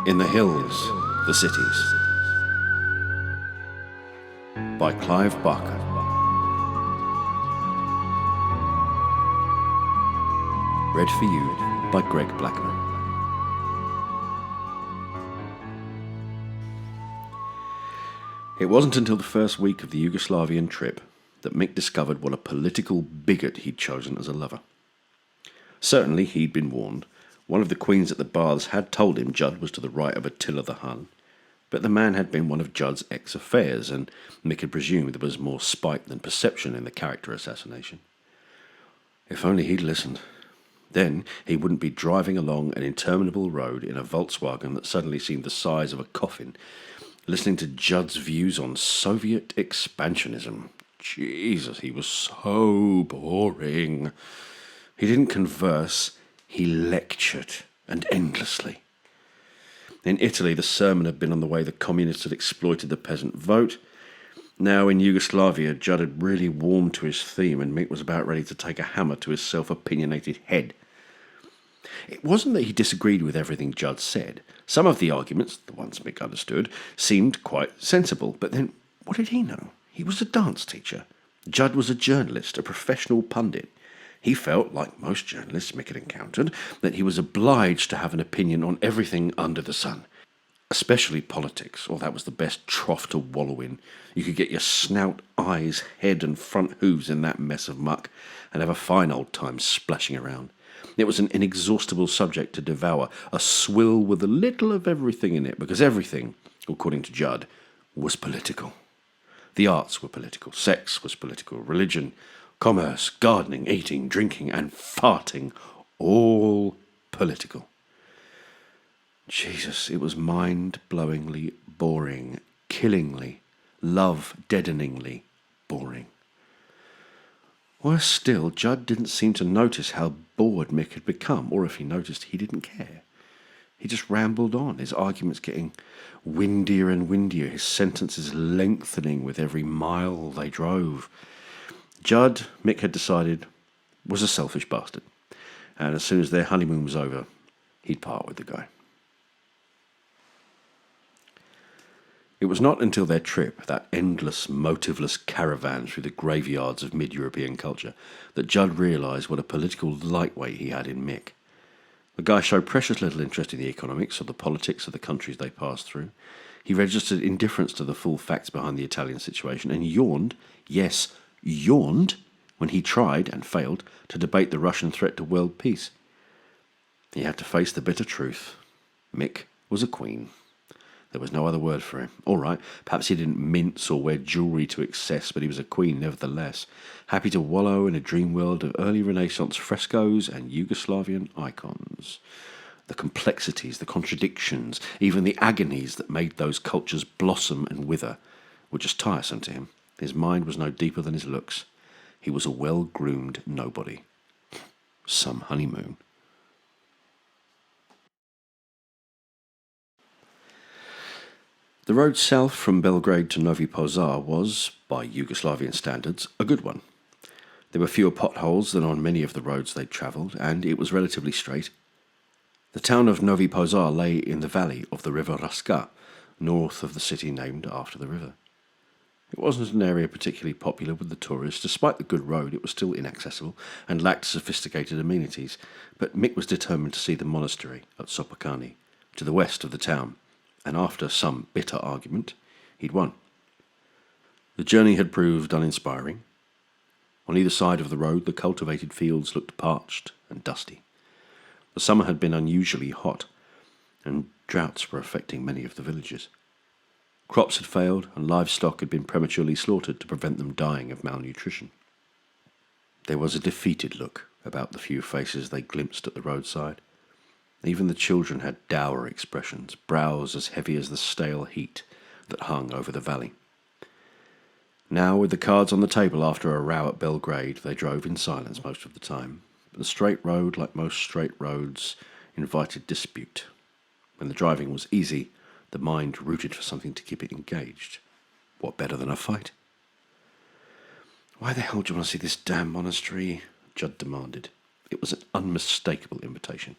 In the Hills, the Cities, by Clive Barker. Read for you by Greg Blackman. It wasn't until the first week of the Yugoslavian trip that Mick discovered what a political bigot he'd chosen as a lover. Certainly he'd been warned. One of the queens at the baths had told him Judd was to the right of Attila the Hun, but the man had been one of Judd's ex-affairs, and Mick had presumed there was more spite than perception in the character assassination. If only he'd listened. Then he wouldn't be driving along an interminable road in a Volkswagen that suddenly seemed the size of a coffin, listening to Judd's views on Soviet expansionism. Jesus, he was so boring. He didn't converse, he lectured, and endlessly. In Italy, the sermon had been on the way the communists had exploited the peasant vote. Now in Yugoslavia, Judd had really warmed to his theme, and Mick was about ready to take a hammer to his self-opinionated head. It wasn't that he disagreed with everything Judd said. Some of the arguments, the ones Mick understood, seemed quite sensible, but then what did he know? He was a dance teacher. Judd was a journalist, a professional pundit. He felt, like most journalists Mick had encountered, that he was obliged to have an opinion on everything under the sun, especially politics, or that was the best trough to wallow in. You could get your snout, eyes, head and front hooves in that mess of muck and have a fine old time splashing around. It was an inexhaustible subject to devour, a swill with a little of everything in it, because everything, according to Judd, was political. The arts were political, sex was political, religion, commerce, gardening, eating, drinking, and farting, all political. Jesus, it was mind-blowingly boring, killingly, love-deadeningly boring. Worse still, Judd didn't seem to notice how bored Mick had become, or if he noticed, he didn't care. He just rambled on, his arguments getting windier and windier, his sentences lengthening with every mile they drove. Judd, Mick had decided, was a selfish bastard, and as soon as their honeymoon was over, he'd part with the guy. It was not until their trip, that endless, motiveless caravan through the graveyards of mid-European culture, that Judd realised what a political lightweight he had in Mick. The guy showed precious little interest in the economics or the politics of the countries they passed through. He registered indifference to the full facts behind the Italian situation and yawned, yes, yawned, when he tried, and failed, to debate the Russian threat to world peace. He had to face the bitter truth. Mick was a queen. There was no other word for him. All right, perhaps he didn't mince or wear jewellery to excess, but he was a queen nevertheless, happy to wallow in a dream world of early Renaissance frescoes and Yugoslavian icons. The complexities, the contradictions, even the agonies that made those cultures blossom and wither were just tiresome to him. His mind was no deeper than his looks. He was a well-groomed nobody. Some honeymoon. The road south from Belgrade to Novi Pazar was, by Yugoslavian standards, a good one. There were fewer potholes than on many of the roads they'd travelled, and it was relatively straight. The town of Novi Pazar lay in the valley of the river Raska, north of the city named after the river. It wasn't an area particularly popular with the tourists. Despite the good road, it was still inaccessible and lacked sophisticated amenities, but Mick was determined to see the monastery at Sopocani, to the west of the town, and after some bitter argument, he'd won. The journey had proved uninspiring. On either side of the road, the cultivated fields looked parched and dusty. The summer had been unusually hot, and droughts were affecting many of the villages. Crops had failed, and livestock had been prematurely slaughtered to prevent them dying of malnutrition. There was a defeated look about the few faces they glimpsed at the roadside. Even the children had dour expressions, brows as heavy as the stale heat that hung over the valley. Now, with the cards on the table after a row at Belgrade, they drove in silence most of the time. But the straight road, like most straight roads, invited dispute. When the driving was easy, the mind rooted for something to keep it engaged. What better than a fight? "Why the hell do you want to see this damn monastery?" Judd demanded. It was an unmistakable invitation.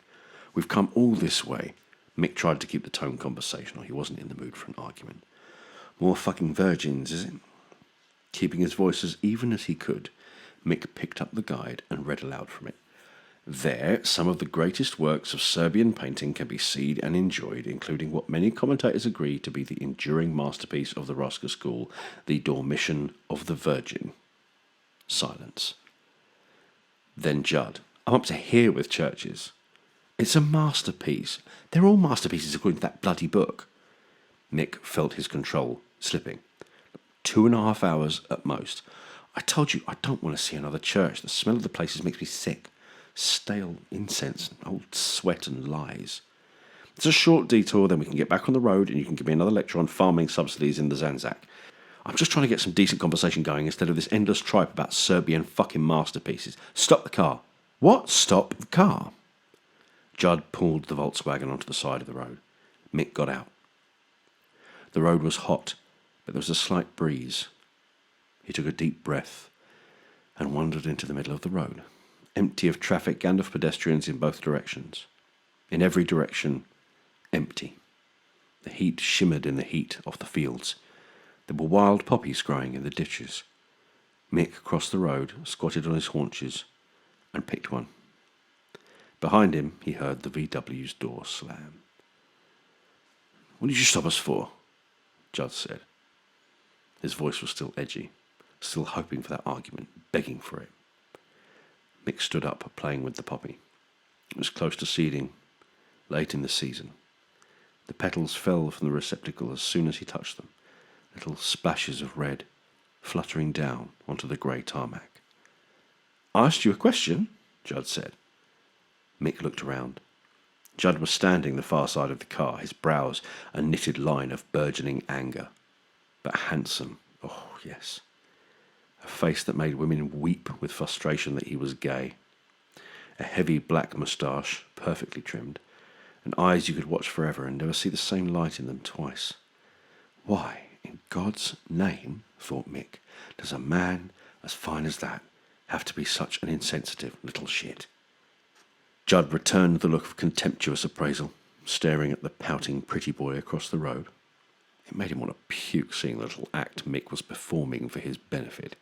"We've come all this way. Mick tried to keep the tone conversational. He wasn't in the mood for an argument. More fucking virgins, is it? Keeping his voice as even as he could, Mick picked up the guide and read aloud from it. There, some of the greatest works of Serbian painting can be seen and enjoyed, including what many commentators agree to be the enduring masterpiece of the Raska school, the Dormition of the Virgin. Silence. Then Judd. I'm up to here with churches. It's a masterpiece. They're all masterpieces according to that bloody book. Mick felt his control slipping. 2.5 hours at most. I told you I don't want to see another church. The smell of the places makes me sick. Stale incense, old sweat and lies. It's a short detour, then we can get back on the road and you can give me another lecture on farming subsidies in the Zanzak. I'm just trying to get some decent conversation going instead of this endless tripe about Serbian fucking masterpieces. Stop the car. What? Stop the car? Judd pulled the Volkswagen onto the side of the road. Mick got out. The road was hot, but there was a slight breeze. He took a deep breath and wandered into the middle of the road, empty of traffic and of pedestrians in both directions. In every direction, empty. The heat shimmered in the heat of the fields. There were wild poppies growing in the ditches. Mick crossed the road, squatted on his haunches, and picked one. Behind him, he heard the VW's door slam. "What did you stop us for?" Judd said. His voice was still edgy, still hoping for that argument, begging for it. Mick stood up, playing with the poppy. It was close to seeding, late in the season. The petals fell from the receptacle as soon as he touched them, little splashes of red fluttering down onto the grey tarmac. "I asked you a question," Judd said. Mick looked around. Judd was standing the far side of the car, his brows a knitted line of burgeoning anger. But handsome, oh yes. A face that made women weep with frustration that he was gay. A heavy black moustache, perfectly trimmed, and eyes you could watch forever and never see the same light in them twice. Why, in God's name, thought Mick, does a man as fine as that have to be such an insensitive little shit? Judd returned the look of contemptuous appraisal, staring at the pouting pretty boy across the road. It made him want to puke seeing the little act Mick was performing for his benefit.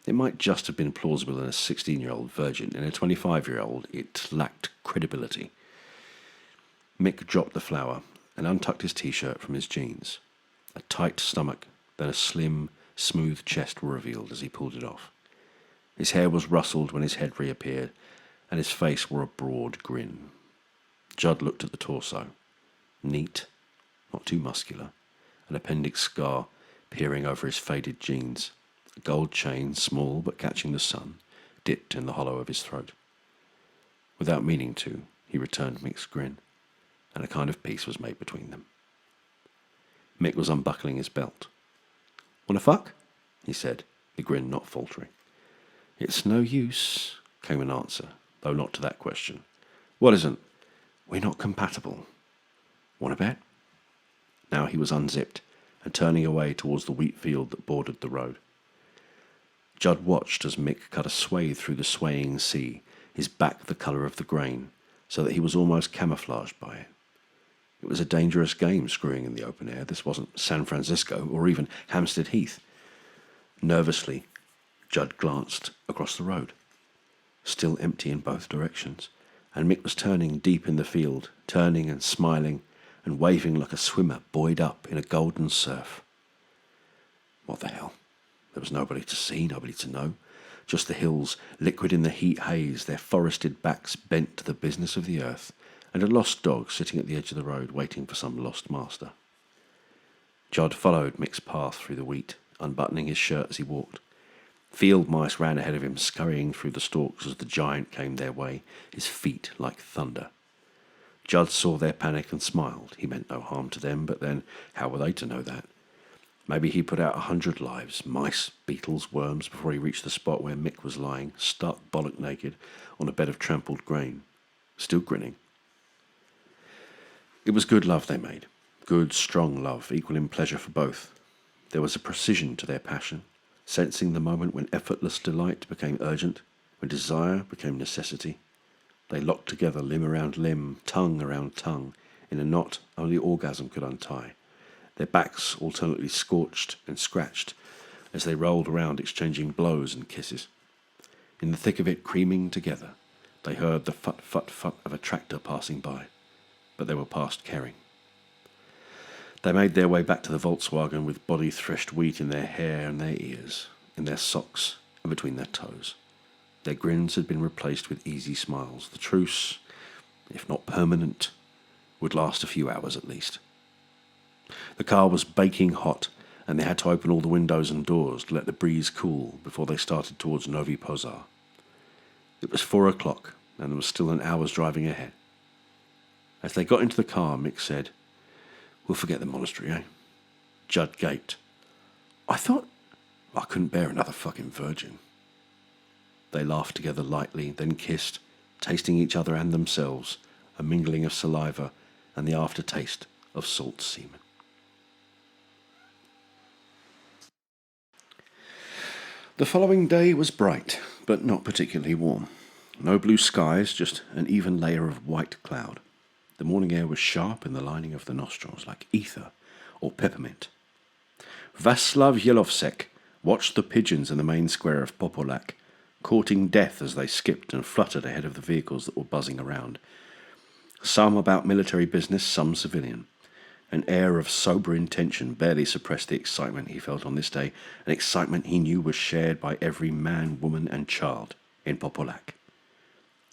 It might just have been plausible in a 16-year-old virgin. In a 25-year-old, it lacked credibility. Mick dropped the flower and untucked his T-shirt from his jeans. A tight stomach, then a slim, smooth chest were revealed as he pulled it off. His hair was rustled when his head reappeared, and his face wore a broad grin. Judd looked at the torso. Neat, not too muscular, an appendix scar peering over his faded jeans. A gold chain, small but catching the sun, dipped in the hollow of his throat. Without meaning to, he returned Mick's grin, and a kind of peace was made between them. Mick was unbuckling his belt. "Wanna fuck?" he said, the grin not faltering. "It's no use," came an answer, though not to that question. "What isn't?" "We're not compatible." "Want to bet?" Now he was unzipped and turning away towards the wheat field that bordered the road. Judd watched as Mick cut a swathe through the swaying sea, his back the colour of the grain, so that he was almost camouflaged by it. It was a dangerous game screwing in the open air. This wasn't San Francisco or even Hampstead Heath. Nervously, Judd glanced across the road. Still empty in both directions, and Mick was turning deep in the field, turning and smiling and waving like a swimmer buoyed up in a golden surf. What the hell? There was nobody to see, nobody to know. Just the hills, liquid in the heat haze, their forested backs bent to the business of the earth, and a lost dog sitting at the edge of the road waiting for some lost master. Judd followed Mick's path through the wheat, unbuttoning his shirt as he walked. Field mice ran ahead of him, scurrying through the stalks as the giant came their way, his feet like thunder. Judd saw their panic and smiled. He meant no harm to them, but then how were they to know that? Maybe he put out 100 lives, mice, beetles, worms, before he reached the spot where Mick was lying, stark bollock naked, on a bed of trampled grain, still grinning. It was good love they made, good, strong love, equal in pleasure for both. There was a precision to their passion, sensing the moment when effortless delight became urgent, when desire became necessity. They locked together limb around limb, tongue around tongue, in a knot only orgasm could untie, their backs alternately scorched and scratched as they rolled around exchanging blows and kisses. In the thick of it, creaming together, they heard the fut-fut-fut of a tractor passing by, but they were past caring. They made their way back to the Volkswagen with body-threshed wheat in their hair and their ears, in their socks and between their toes. Their grins had been replaced with easy smiles. The truce, if not permanent, would last a few hours at least. The car was baking hot, and they had to open all the windows and doors to let the breeze cool before they started towards Novi Pozar. It was 4 o'clock, and there was still an hour's driving ahead. As they got into the car, Mick said, "We'll forget the monastery, eh?" Judd gaped. "I thought I couldn't bear another fucking virgin." They laughed together lightly, then kissed, tasting each other and themselves, a mingling of saliva and the aftertaste of salt semen. The following day was bright, but not particularly warm. No blue skies, just an even layer of white cloud. The morning air was sharp in the lining of the nostrils, like ether or peppermint. Václav Jelovsek watched the pigeons in the main square of Popolak, courting death as they skipped and fluttered ahead of the vehicles that were buzzing around. Some about military business, some civilian. An air of sober intention barely suppressed the excitement he felt on this day, an excitement he knew was shared by every man, woman and child in Popolak.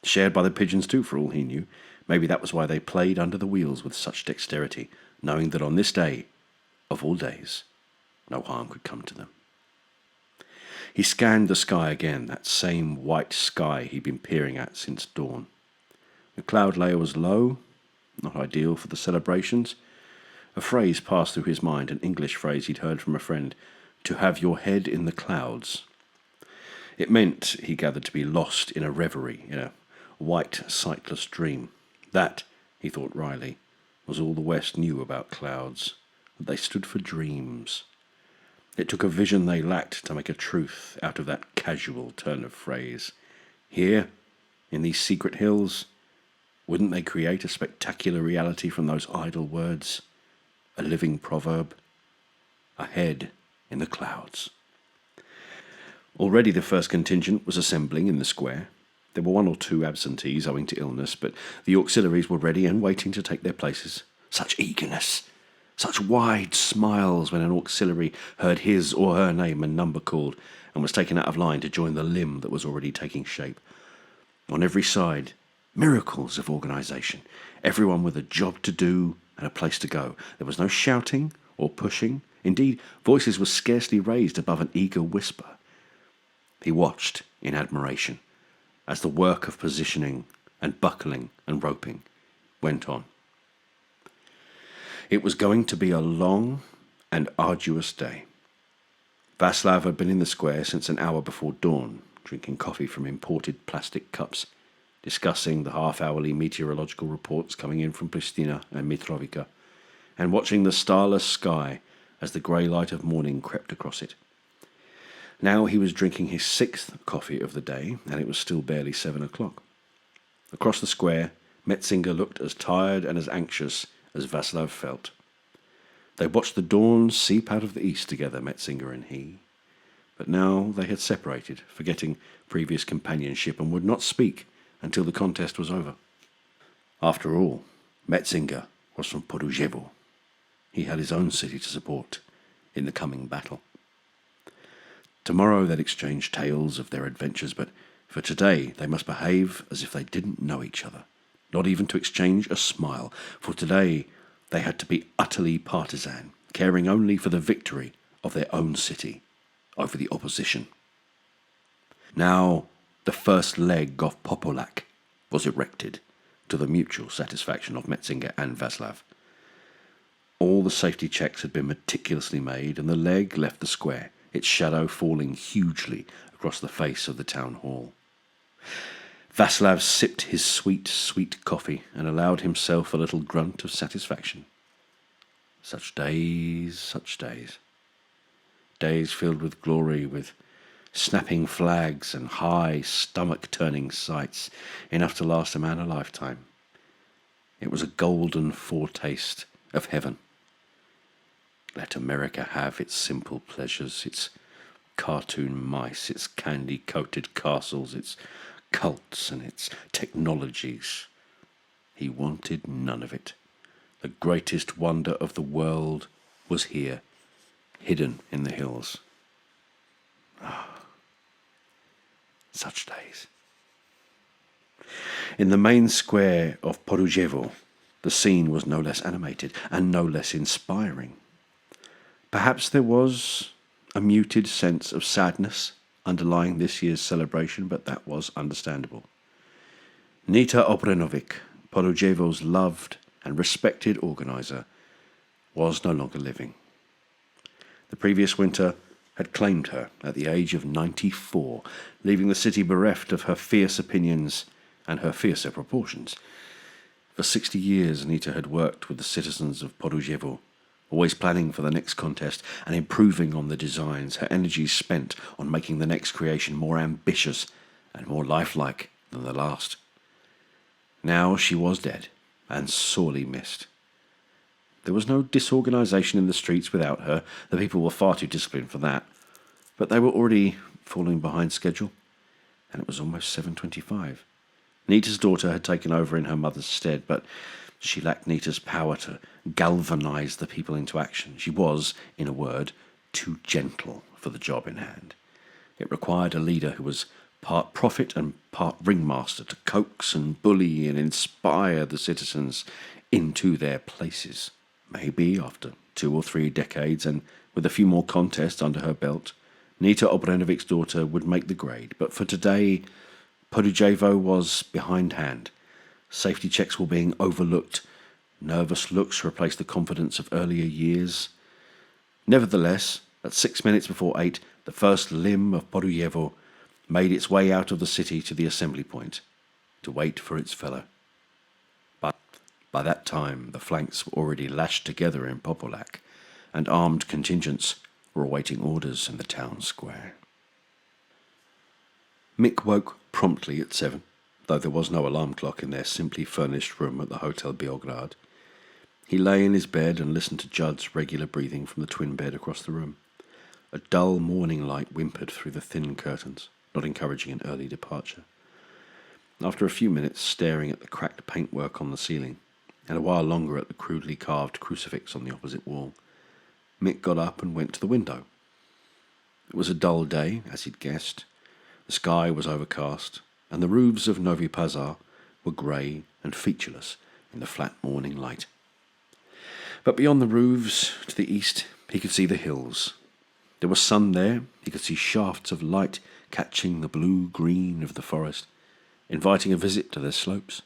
Shared by the pigeons too, for all he knew. Maybe that was why they played under the wheels with such dexterity, knowing that on this day, of all days, no harm could come to them. He scanned the sky again, that same white sky he'd been peering at since dawn. The cloud layer was low, not ideal for the celebrations. A phrase passed through his mind, an English phrase he'd heard from a friend, "to have your head in the clouds." It meant, he gathered, to be lost in a reverie, in a white, sightless dream. That, he thought wryly, was all the West knew about clouds, that they stood for dreams. It took a vision they lacked to make a truth out of that casual turn of phrase. Here, in these secret hills, wouldn't they create a spectacular reality from those idle words? A living proverb? A head in the clouds. Already the first contingent was assembling in the square. There were 1 or 2 absentees owing to illness, but the auxiliaries were ready and waiting to take their places. Such eagerness! Such wide smiles when an auxiliary heard his or her name and number called and was taken out of line to join the limb that was already taking shape. On every side, miracles of organisation. Everyone with a job to do and a place to go. There was no shouting or pushing. Indeed, voices were scarcely raised above an eager whisper. He watched in admiration as the work of positioning and buckling and roping went on. It was going to be a long and arduous day. Václav had been in the square since an hour before dawn, drinking coffee from imported plastic cups, discussing the half-hourly meteorological reports coming in from Pristina and Mitrovica, and watching the starless sky as the grey light of morning crept across it. Now he was drinking his 6th coffee of the day, and it was still barely 7 o'clock. Across the square, Metzinger looked as tired and as anxious as Václav felt. They watched the dawn seep out of the east together, Metzinger and he. But now they had separated, forgetting previous companionship, and would not speak until the contest was over. After all, Metzinger was from Podujevo. He had his own city to support in the coming battle. Tomorrow they'd exchange tales of their adventures, but for today they must behave as if they didn't know each other, not even to exchange a smile. For today they had to be utterly partisan, caring only for the victory of their own city over the opposition. Now the first leg of Popolak was erected, to the mutual satisfaction of Metzinger and Václav. All the safety checks had been meticulously made, and the leg left the square, its shadow falling hugely across the face of the town hall. Václav sipped his sweet, sweet coffee and allowed himself a little grunt of satisfaction. Such days, such days. Days filled with glory, with snapping flags and high, stomach-turning sights, enough to last a man a lifetime. It was a golden foretaste of heaven. Let America have its simple pleasures, its cartoon mice, its candy-coated castles, its cults and its technologies. He wanted none of it. The greatest wonder of the world was here, hidden in the hills. Such days. In the main square of Porujevo, the scene was no less animated and no less inspiring. Perhaps there was a muted sense of sadness underlying this year's celebration, but that was understandable. Nita Obrenovic, Porujevo's loved and respected organiser, was no longer living. The previous winter had claimed her at the age of 94, leaving the city bereft of her fierce opinions and her fiercer proportions. For 60 years, Nita had worked with the citizens of Porujevo, always planning for the next contest and improving on the designs, her energies spent on making the next creation more ambitious and more lifelike than the last. Now she was dead and sorely missed. There was no disorganisation in the streets without her. The people were far too disciplined for that. But they were already falling behind schedule, and it was almost 7:25. Nita's daughter had taken over in her mother's stead, but she lacked Nita's power to galvanise the people into action. She was, in a word, too gentle for the job in hand. It required a leader who was part prophet and part ringmaster to coax and bully and inspire the citizens into their places. Maybe after 2 or 3 decades and with a few more contests under her belt, Nita Obrenovic's daughter would make the grade. But for today, Porujevo was behindhand. Safety checks were being overlooked. Nervous looks replaced the confidence of earlier years. Nevertheless, at 6 minutes before 8, the first limb of Porujevo made its way out of the city to the assembly point to wait for its fellow. But by that time, the flanks were already lashed together in Popolac, and armed contingents were awaiting orders in the town square. Mick woke promptly at 7, though there was no alarm clock in their simply furnished room at the Hotel Beograd. He lay in his bed and listened to Judd's regular breathing from the twin bed across the room. A dull morning light whimpered through the thin curtains, not encouraging an early departure. After a few minutes staring at the cracked paintwork on the ceiling, and a while longer at the crudely carved crucifix on the opposite wall, Mick got up and went to the window. It was a dull day, as he'd guessed. The sky was overcast, and the roofs of Novi Pazar were grey and featureless in the flat morning light. But beyond the roofs, to the east, he could see the hills. There was sun there. He could see shafts of light catching the blue-green of the forest, inviting a visit to their slopes.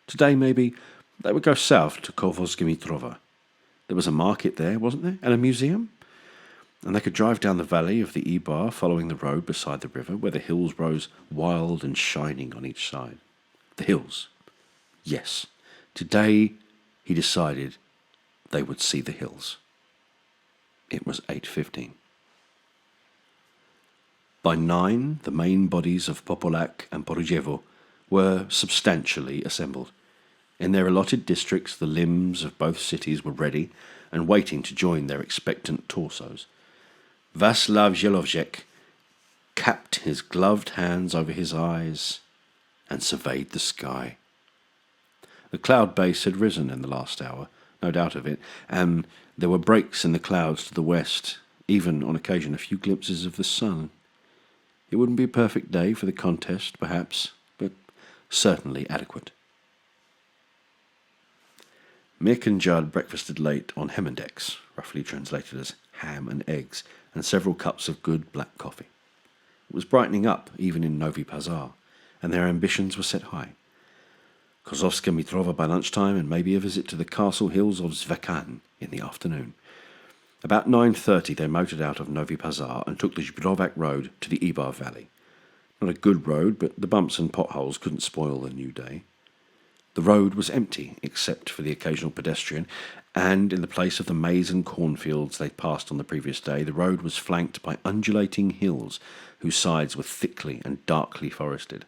Today, maybe, they would go south to Kovos-Dimitrova. There was a market there, wasn't there, and a museum? And they could drive down the valley of the Ibar, following the road beside the river, where the hills rose wild and shining on each side. The hills. Yes, today, he decided, they would see the hills. It was 8:15. By 9, the main bodies of Popolac and Porujevo were substantially assembled. In their allotted districts, the limbs of both cities were ready and waiting to join their expectant torsos. Vaslav Jelovjek capped his gloved hands over his eyes and surveyed the sky. The cloud base had risen in the last hour, no doubt of it, and there were breaks in the clouds to the west, even on occasion a few glimpses of the sun. It wouldn't be a perfect day for the contest, perhaps, but certainly adequate. Mick and Judd breakfasted late on Hemendex, roughly translated as ham and eggs, and several cups of good black coffee. It was brightening up, even in Novi Pazar, and their ambitions were set high. Kozovska-Mitrova by lunchtime, and maybe a visit to the castle hills of Zvekan in the afternoon. About 9:30 they motored out of Novi Pazar and took the Zbrovac road to the Ibar Valley. Not a good road, but the bumps and potholes couldn't spoil the new day. The road was empty, except for the occasional pedestrian, and in the place of the maize and cornfields they passed on the previous day, the road was flanked by undulating hills whose sides were thickly and darkly forested.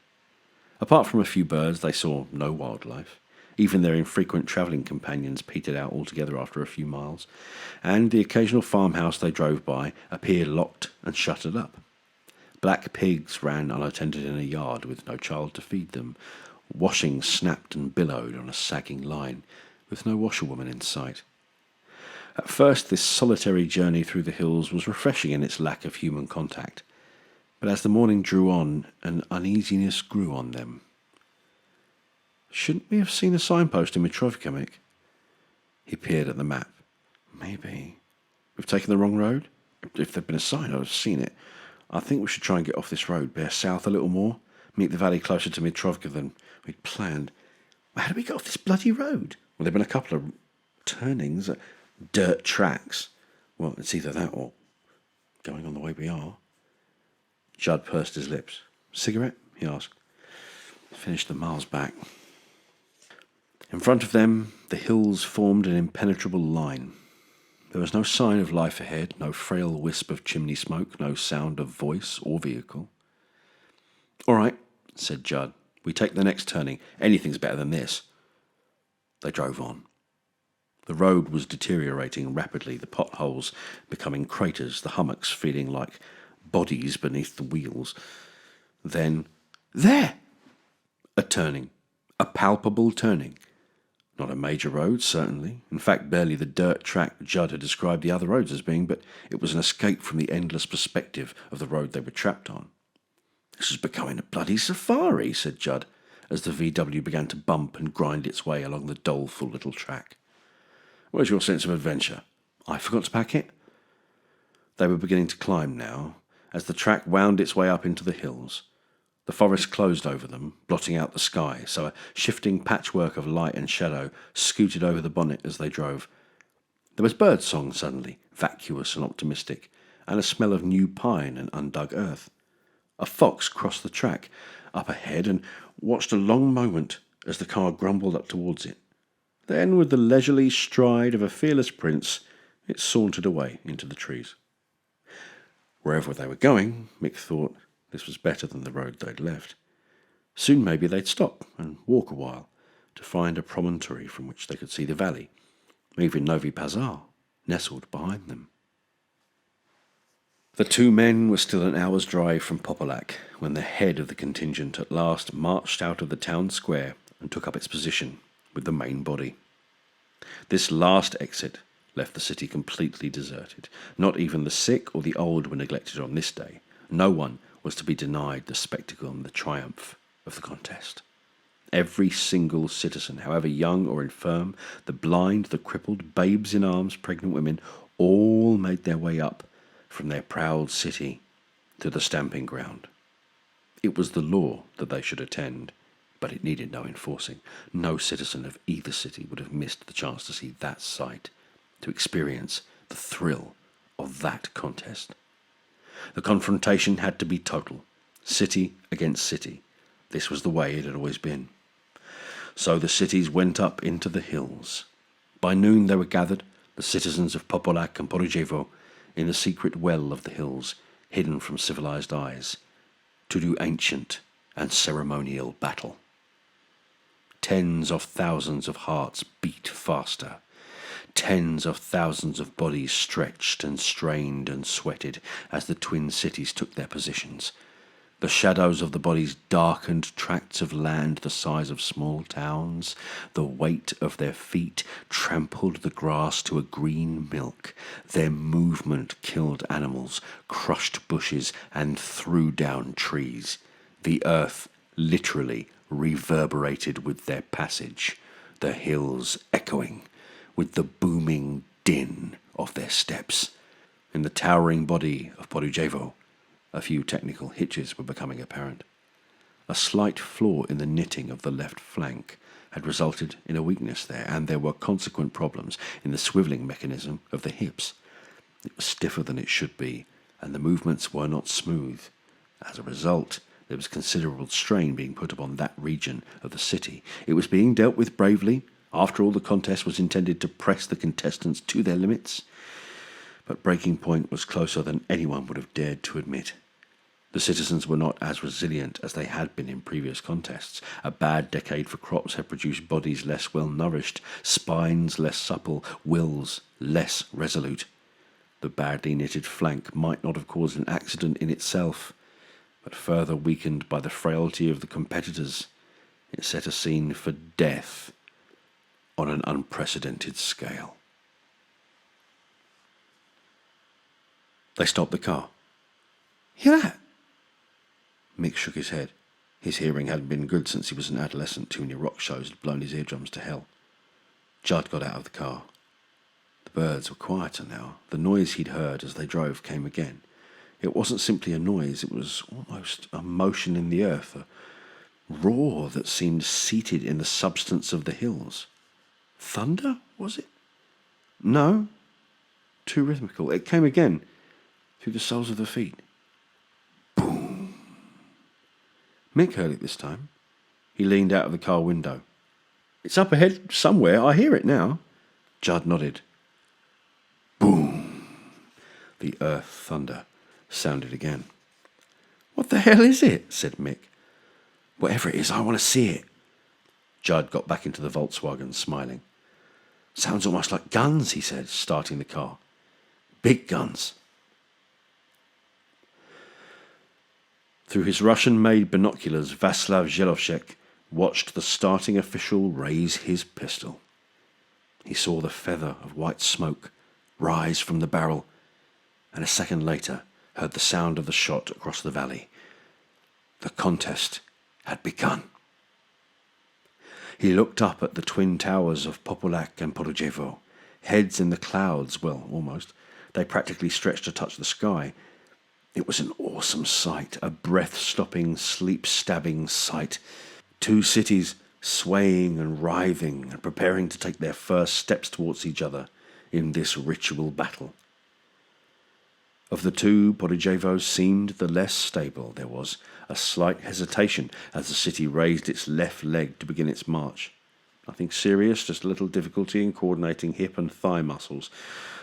Apart from a few birds, they saw no wildlife. Even their infrequent travelling companions petered out altogether after a few miles, and the occasional farmhouse they drove by appeared locked and shuttered up. Black pigs ran unattended in a yard with no child to feed them. Washing snapped and billowed on a sagging line, with no washerwoman in sight. At first, this solitary journey through the hills was refreshing in its lack of human contact, but as the morning drew on, an uneasiness grew on them. Shouldn't we have seen a signpost in Mitrovka, Mick? He peered at the map. Maybe. We've taken the wrong road? If there'd been a sign, I'd have seen it. I think we should try and get off this road, bear south a little more, meet the valley closer to Mitrovka than we'd planned. How did we get off this bloody road? Well, there've been a couple of turnings, dirt tracks. Well, it's either that or going on the way we are. Judd pursed his lips. Cigarette? He asked. Finished the miles back. In front of them, the hills formed an impenetrable line. There was no sign of life ahead, no frail wisp of chimney smoke, no sound of voice or vehicle. All right, said Judd. We take the next turning. Anything's better than this. They drove on. The road was deteriorating rapidly, the potholes becoming craters, the hummocks feeling like bodies beneath the wheels. Then, there! A turning. A palpable turning. Not a major road, certainly. In fact, barely the dirt track Judd had described the other roads as being, but it was an escape from the endless perspective of the road they were trapped on. This is becoming a bloody safari, said Judd, as the VW began to bump and grind its way along the doleful little track. Where's your sense of adventure? I forgot to pack it. They were beginning to climb now, as the track wound its way up into the hills. The forest closed over them, blotting out the sky, so a shifting patchwork of light and shadow scooted over the bonnet as they drove. There was bird song suddenly, vacuous and optimistic, and a smell of new pine and undug earth. A fox crossed the track up ahead and watched a long moment as the car grumbled up towards it. Then, with the leisurely stride of a fearless prince, it sauntered away into the trees. Wherever they were going, Mick thought this was better than the road they'd left. Soon maybe they'd stop and walk a while to find a promontory from which they could see the valley, even Novi Pazar, nestled behind them. The two men were still an hour's drive from Popolac when the head of the contingent at last marched out of the town square and took up its position with the main body. This last exit left the city completely deserted. Not even the sick or the old were neglected on this day. No one was to be denied the spectacle and the triumph of the contest. Every single citizen, however young or infirm, the blind, the crippled, babes in arms, pregnant women, all made their way up from their proud city to the stamping ground. It was the law that they should attend, but it needed no enforcing. No citizen of either city would have missed the chance to see that sight, to experience the thrill of that contest. The confrontation had to be total, city against city. This was the way it had always been. So the cities went up into the hills. By noon they were gathered, the citizens of Popolac and Porujevo, in the secret well of the hills, hidden from civilized eyes, to do ancient and ceremonial battle. Tens of thousands of hearts beat faster. Tens of thousands of bodies stretched and strained and sweated as the twin cities took their positions. The shadows of the bodies darkened tracts of land the size of small towns. The weight of their feet trampled the grass to a green milk. Their movement killed animals, crushed bushes, and threw down trees. The earth literally reverberated with their passage, the hills echoing with the booming din of their steps. In the towering body of Porujevo, a few technical hitches were becoming apparent. A slight flaw in the knitting of the left flank had resulted in a weakness there, and there were consequent problems in the swivelling mechanism of the hips. It was stiffer than it should be, and the movements were not smooth. As a result, there was considerable strain being put upon that region of the city. It was being dealt with bravely. After all, the contest was intended to press the contestants to their limits. But breaking point was closer than anyone would have dared to admit. The citizens were not as resilient as they had been in previous contests. A bad decade for crops had produced bodies less well nourished, spines less supple, wills less resolute. The badly knitted flank might not have caused an accident in itself, but further weakened by the frailty of the competitors, it set a scene for death on an unprecedented scale. They stopped the car. "Hear that?" Mick shook his head. His hearing hadn't been good since he was an adolescent. Too many rock shows had blown his eardrums to hell. Judd got out of the car. The birds were quieter now. The noise he'd heard as they drove came again. It wasn't simply a noise, it was almost a motion in the earth, a roar that seemed seated in the substance of the hills. Thunder, was it? No, too rhythmical. It came again, through the soles of the feet. Boom. Mick heard it this time. He leaned out of the car window. "It's up ahead somewhere, I hear it now." Judd nodded. Boom. The earth thunder sounded again. "What the hell is it?" said Mick. "Whatever it is, I want to see it." Judd got back into the Volkswagen, smiling. "Sounds almost like guns," he said, starting the car. "Big guns." Through his Russian-made binoculars, Vaslav Zelovchek watched the starting official raise his pistol. He saw the feather of white smoke rise from the barrel, and a second later heard the sound of the shot across the valley. The contest had begun. He looked up at the twin towers of Popolac and Podujevo, heads in the clouds, well, almost. They practically stretched to touch the sky. It was an awesome sight, a breath-stopping, sleep-stabbing sight. Two cities swaying and writhing and preparing to take their first steps towards each other in this ritual battle. Of the two, Podujevo seemed the less stable. There was a slight hesitation as the city raised its left leg to begin its march. Nothing serious, just a little difficulty in coordinating hip and thigh muscles.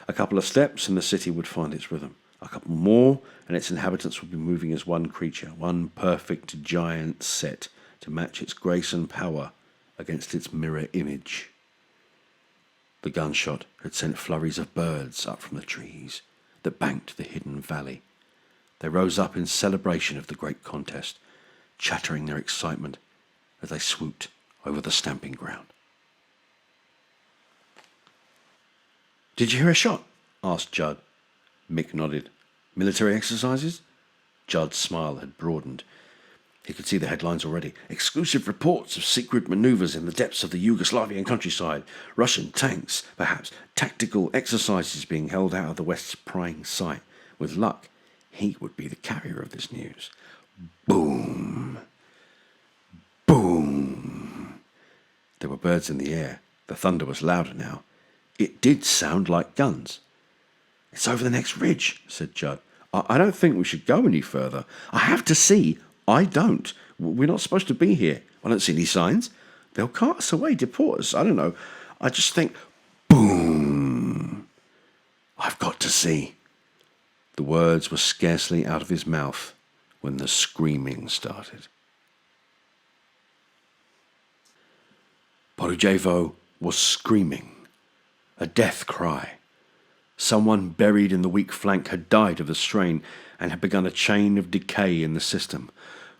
A couple of steps and the city would find its rhythm. A couple more and its inhabitants would be moving as one creature, one perfect giant set to match its grace and power against its mirror image. The gunshot had sent flurries of birds up from the trees that banked the hidden valley. They rose up in celebration of the great contest, chattering their excitement as they swooped over the stamping ground. "Did you hear a shot?" asked Judd. Mick nodded. "Military exercises?" Judd's smile had broadened. He could see the headlines already. "Exclusive reports of secret manoeuvres in the depths of the Yugoslavian countryside. Russian tanks, perhaps. Tactical exercises being held out of the West's prying sight. With luck, he would be the carrier of this news." Boom. Boom. There were birds in the air. The thunder was louder now. It did sound like guns. "It's over the next ridge," said Judd. I don't think we should go any further. I have to see." "I don't. We're not supposed to be here." "I don't see any signs." "They'll cart us away, deport us. I don't know. I just think..." Boom. "I've got to see." The words were scarcely out of his mouth when the screaming started. Podujevo was screaming. A death cry. Someone buried in the weak flank had died of the strain and had begun a chain of decay in the system.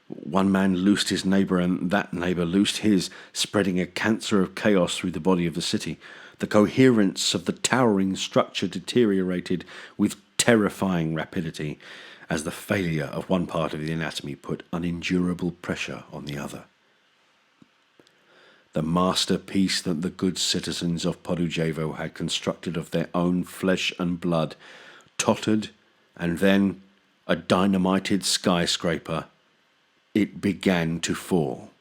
One man loosed his neighbour and that neighbour loosed his, spreading a cancer of chaos through the body of the city. The coherence of the towering structure deteriorated with terrifying rapidity as the failure of one part of the anatomy put unendurable pressure on the other. The masterpiece that the good citizens of Podujevo had constructed of their own flesh and blood tottered, and then, a dynamited skyscraper, it began to fall.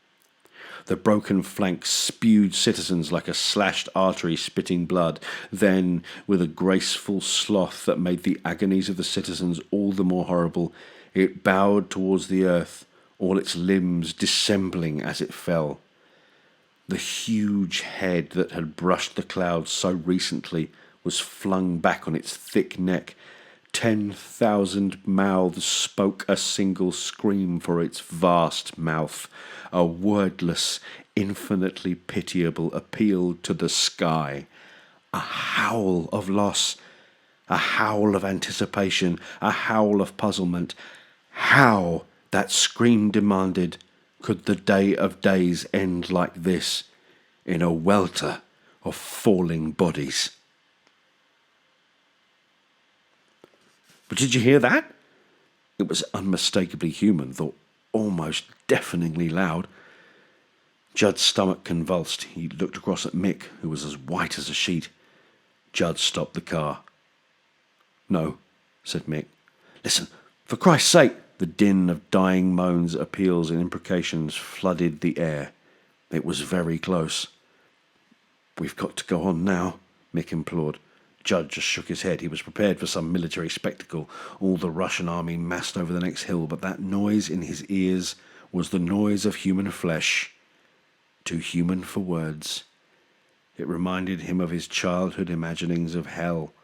The broken flank spewed citizens like a slashed artery spitting blood. Then, with a graceful sloth that made the agonies of the citizens all the more horrible, it bowed towards the earth, all its limbs dissembling as it fell. The huge head that had brushed the clouds so recently was flung back on its thick neck, 10,000 mouths spoke a single scream for its vast mouth, a wordless, infinitely pitiable appeal to the sky, a howl of loss, a howl of anticipation, a howl of puzzlement. How, that scream demanded, could the day of days end like this, in a welter of falling bodies? But did you hear that? It was unmistakably human, though almost deafeningly loud. Judd's stomach convulsed. He looked across at Mick, who was as white as a sheet. Judd stopped the car. "No," said Mick. "Listen, for Christ's sake!" The din of dying moans, appeals, and imprecations flooded the air. It was very close. "We've got to go on now," Mick implored. Judd just shook his head. He was prepared for some military spectacle, all the Russian army massed over the next hill, but that noise in his ears was the noise of human flesh, too human for words. It reminded him of his childhood imaginings of hell,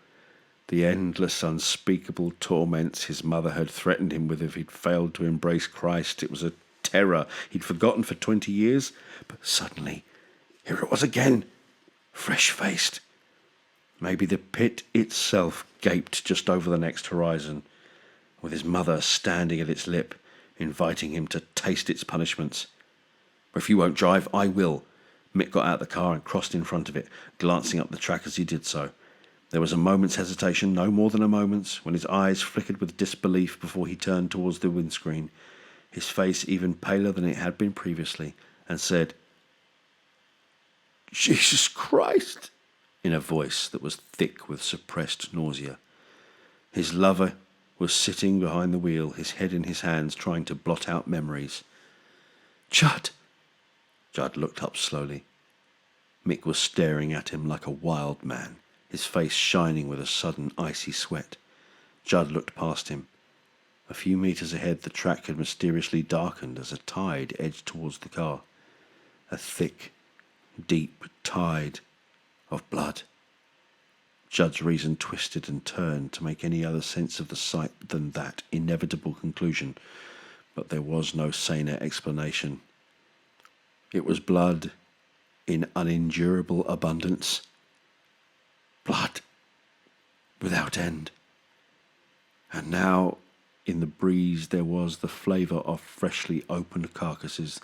the endless, unspeakable torments his mother had threatened him with if he'd failed to embrace Christ. It was a terror he'd forgotten for 20 years, but suddenly, here it was again, fresh-faced. Maybe the pit itself gaped just over the next horizon, with his mother standing at its lip, inviting him to taste its punishments. "If you won't drive, I will." Mick got out of the car and crossed in front of it, glancing up the track as he did so. There was a moment's hesitation, no more than a moment's, when his eyes flickered with disbelief before he turned towards the windscreen, his face even paler than it had been previously, and said, "Jesus Christ!" in a voice that was thick with suppressed nausea. His lover was sitting behind the wheel, his head in his hands, trying to blot out memories. "Judd!" Judd looked up slowly. Mick was staring at him like a wild man, his face shining with a sudden icy sweat. Judd looked past him. A few meters ahead, the track had mysteriously darkened as a tide edged towards the car. A thick, deep tide of blood. Judd's reason twisted and turned to make any other sense of the sight than that inevitable conclusion, but there was no saner explanation. It was blood in unendurable abundance. Blood without end. And now, in the breeze, there was the flavour of freshly opened carcasses,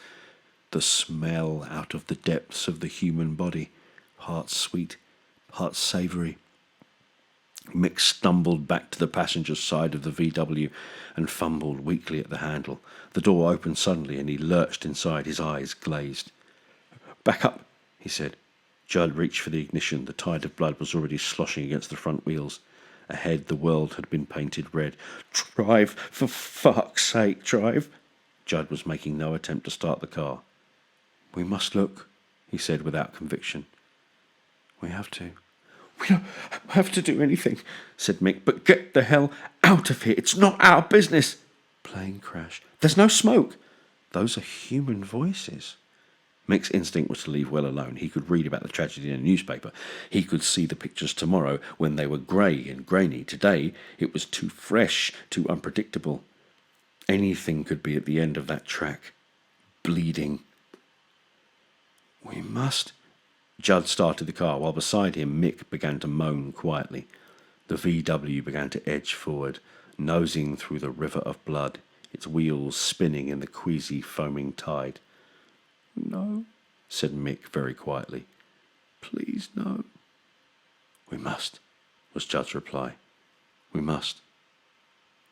the smell out of the depths of the human body, part sweet, part savoury. Mick stumbled back to the passenger side of the VW and fumbled weakly at the handle. The door opened suddenly and he lurched inside, his eyes glazed. "Back up," he said. Judd reached for the ignition. The tide of blood was already sloshing against the front wheels. Ahead, the world had been painted red. "Drive, for fuck's sake, drive!" Judd was making no attempt to start the car. "We must look," he said without conviction. "We have to." "We don't have to do anything," said Mick, "but get the hell out of here. It's not our business." Plane crash. "There's no smoke." "Those are human voices." Mick's instinct was to leave well alone. He could read about the tragedy in a newspaper. He could see the pictures tomorrow when they were grey and grainy. Today it was too fresh, too unpredictable. Anything could be at the end of that track. Bleeding. "We must..." Judd started the car, while beside him Mick began to moan quietly. The VW began to edge forward, nosing through the river of blood, its wheels spinning in the queasy, foaming tide. "No," said Mick very quietly. "Please, no." "We must," was Judd's reply. "We must.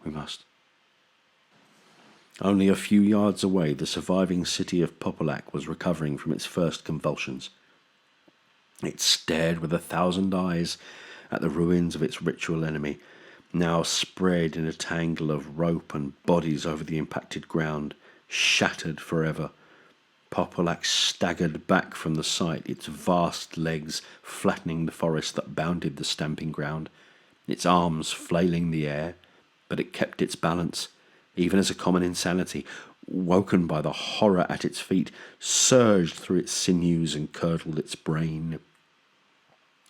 We must." Only a few yards away, the surviving city of Popolac was recovering from its first convulsions. It stared with 1,000 eyes at the ruins of its ritual enemy, now spread in a tangle of rope and bodies over the impacted ground, shattered forever. Popolac staggered back from the sight, its vast legs flattening the forest that bounded the stamping ground, its arms flailing the air, but it kept its balance, even as a common insanity, woken by the horror at its feet, surged through its sinews and curdled its brain.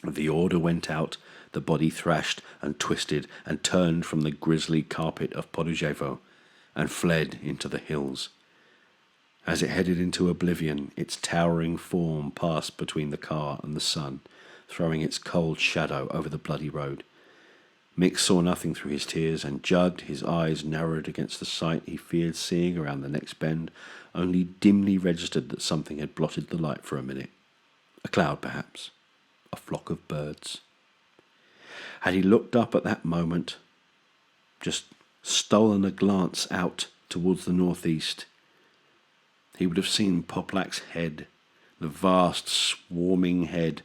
The order went out the body thrashed and twisted and turned from the grisly carpet of Podujevo and fled into the hills. As it headed into oblivion, its towering form passed between the car and the sun, throwing its cold shadow over the bloody road. Mick saw nothing through his tears, and Judd, his eyes narrowed against the sight he feared seeing around the next bend, only dimly registered that something had blotted the light for a minute. A cloud, perhaps. A flock of birds. Had he looked up at that moment, just stolen a glance out towards the northeast, he would have seen Poplak's head, the vast swarming head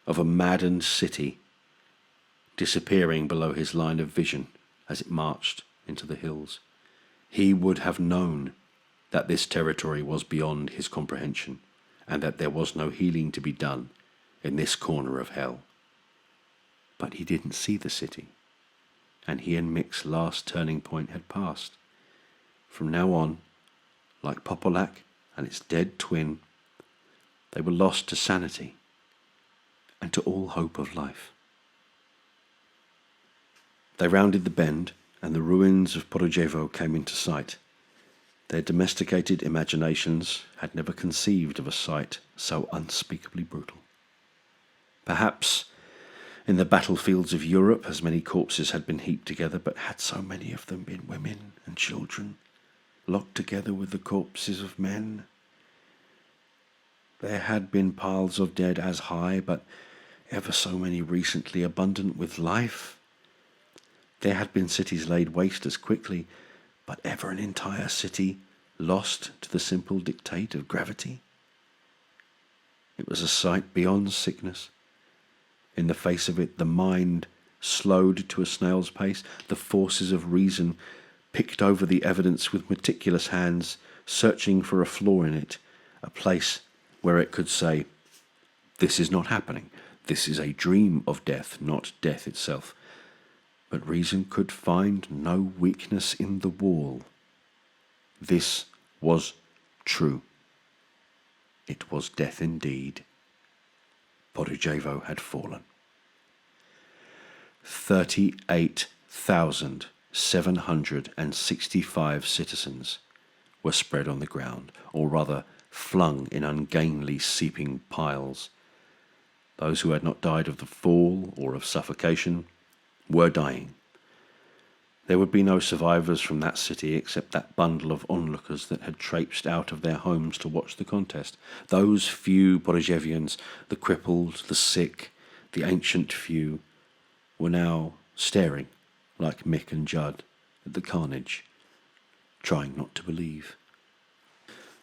of a maddened city, disappearing below his line of vision as it marched into the hills. He would have known that this territory was beyond his comprehension, and that there was no healing to be done in this corner of hell. But he didn't see the city, and he and Mick's last turning point had passed. From now on, like Popolak and its dead twin, they were lost to sanity and to all hope of life. They rounded the bend, and the ruins of Podujevo came into sight. Their domesticated imaginations had never conceived of a sight so unspeakably brutal. Perhaps in the battlefields of Europe as many corpses had been heaped together, but had so many of them been women and children, locked together with the corpses of men? There had been piles of dead as high, but ever so many recently abundant with life. There had been cities laid waste as quickly, but ever an entire city lost to the simple dictate of gravity. It was a sight beyond sickness. In the face of it, the mind slowed to a snail's pace. The forces of reason picked over the evidence with meticulous hands, searching for a flaw in it, a place where it could say, "This is not happening. This is a dream of death, not death itself." But reason could find no weakness in the wall. This was true. It was death indeed. Podujevo had fallen. 38,765 citizens were spread on the ground, or rather flung in ungainly seeping piles. Those who had not died of the fall or of suffocation were dying. There would be no survivors from that city except that bundle of onlookers that had traipsed out of their homes to watch the contest. Those few Podujevians, the crippled, the sick, the ancient few, were now staring, like Mick and Judd, at the carnage, trying not to believe.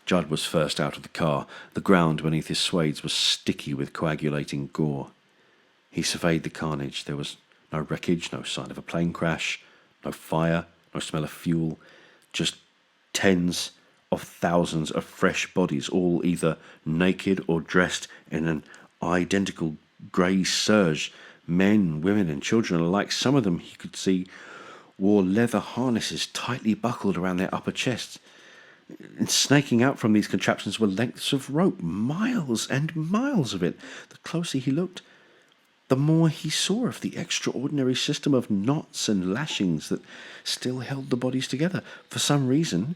Judd was first out of the car. The ground beneath his swades was sticky with coagulating gore. He surveyed the carnage. There was no wreckage, no sign of a plane crash, no fire, no smell of fuel, just tens of thousands of fresh bodies, all either naked or dressed in an identical grey serge. Men, women and children alike. Some of them, he could see, wore leather harnesses tightly buckled around their upper chests. And snaking out from these contraptions were lengths of rope, miles and miles of it. The closer he looked, the more he saw of the extraordinary system of knots and lashings that still held the bodies together. For some reason,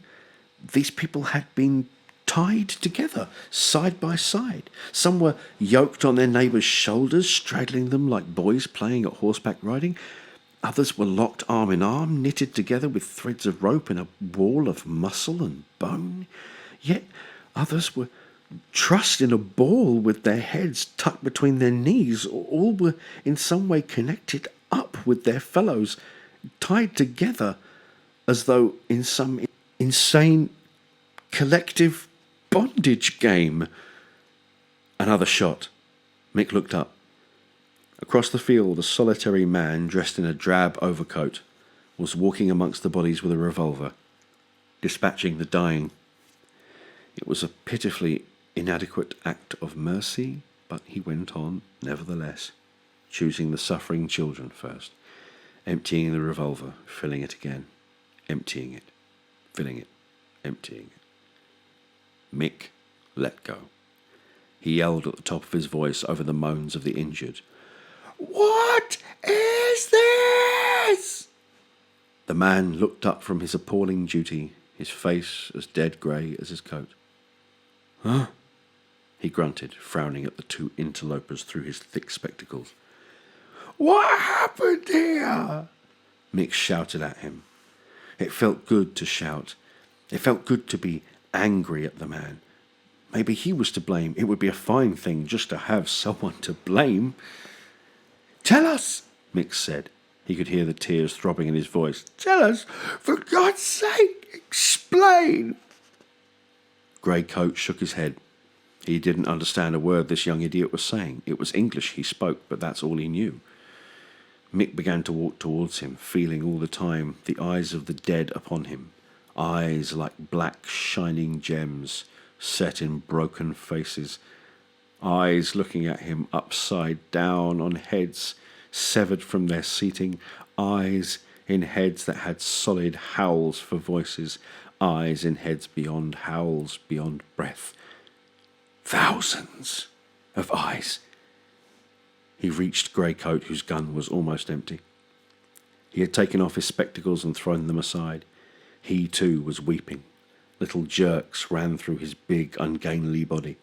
these people had been tied together, side by side. Some were yoked on their neighbours' shoulders, straddling them like boys playing at horseback riding. Others were locked arm in arm, knitted together with threads of rope in a wall of muscle and bone. Yet others were trussed in a ball with their heads tucked between their knees. All were in some way connected up with their fellows, tied together as though in some insane collective bondage game. Another shot. Mick looked up. Across the field, a solitary man dressed in a drab overcoat was walking amongst the bodies with a revolver, dispatching the dying. It was a pitifully inadequate act of mercy, but he went on nevertheless, choosing the suffering children first, emptying the revolver, filling it again, emptying it, filling it, emptying it. Mick let go. He yelled at the top of his voice over the moans of the injured. "What is this? The man looked up from his appalling duty, his face as dead grey as his coat. Huh? He grunted, frowning at the two interlopers through his thick spectacles. What happened here? Mick shouted at him. It felt good to shout. It felt good to be angry at the man. Maybe he was to blame. It would be a fine thing just to have someone to blame. Tell us, Mick said. He could hear the tears throbbing in his voice. Tell us, for God's sake, explain. Grey Coat shook his head. He didn't understand a word this young idiot was saying. It was English he spoke, but that's all he knew. Mick began to walk towards him, feeling all the time the eyes of the dead upon him, eyes like black shining gems set in broken faces, eyes looking at him upside down on heads severed from their seating, eyes in heads that had solid howls for voices, eyes in heads beyond howls, beyond breath. Thousands of eyes. He reached Grey Coat, whose gun was almost empty. He had taken off his spectacles and thrown them aside. He, too, was weeping. Little jerks ran through his big, ungainly body.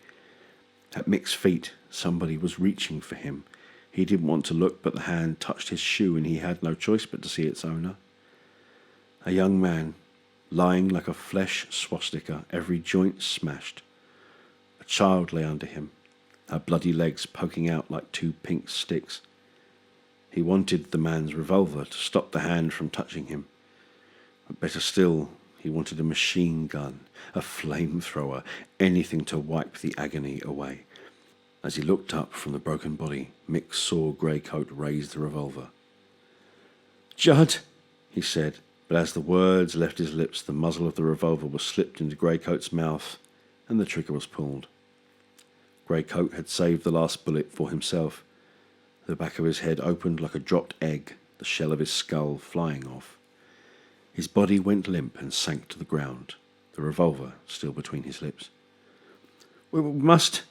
At Mick's feet, somebody was reaching for him. He didn't want to look, but the hand touched his shoe, and he had no choice but to see its owner. A young man, lying like a flesh swastika, every joint smashed. A child lay under him, her bloody legs poking out like two pink sticks. He wanted the man's revolver to stop the hand from touching him. But better still, he wanted a machine gun, a flamethrower, anything to wipe the agony away. As he looked up from the broken body, Mick saw Grey Coat raise the revolver. Judd, he said, but as the words left his lips, the muzzle of the revolver was slipped into Grey Coat's mouth, and the trigger was pulled. Grey Coat had saved the last bullet for himself. The back of his head opened like a dropped egg, the shell of his skull flying off. His body went limp and sank to the ground, the revolver still between his lips. We must,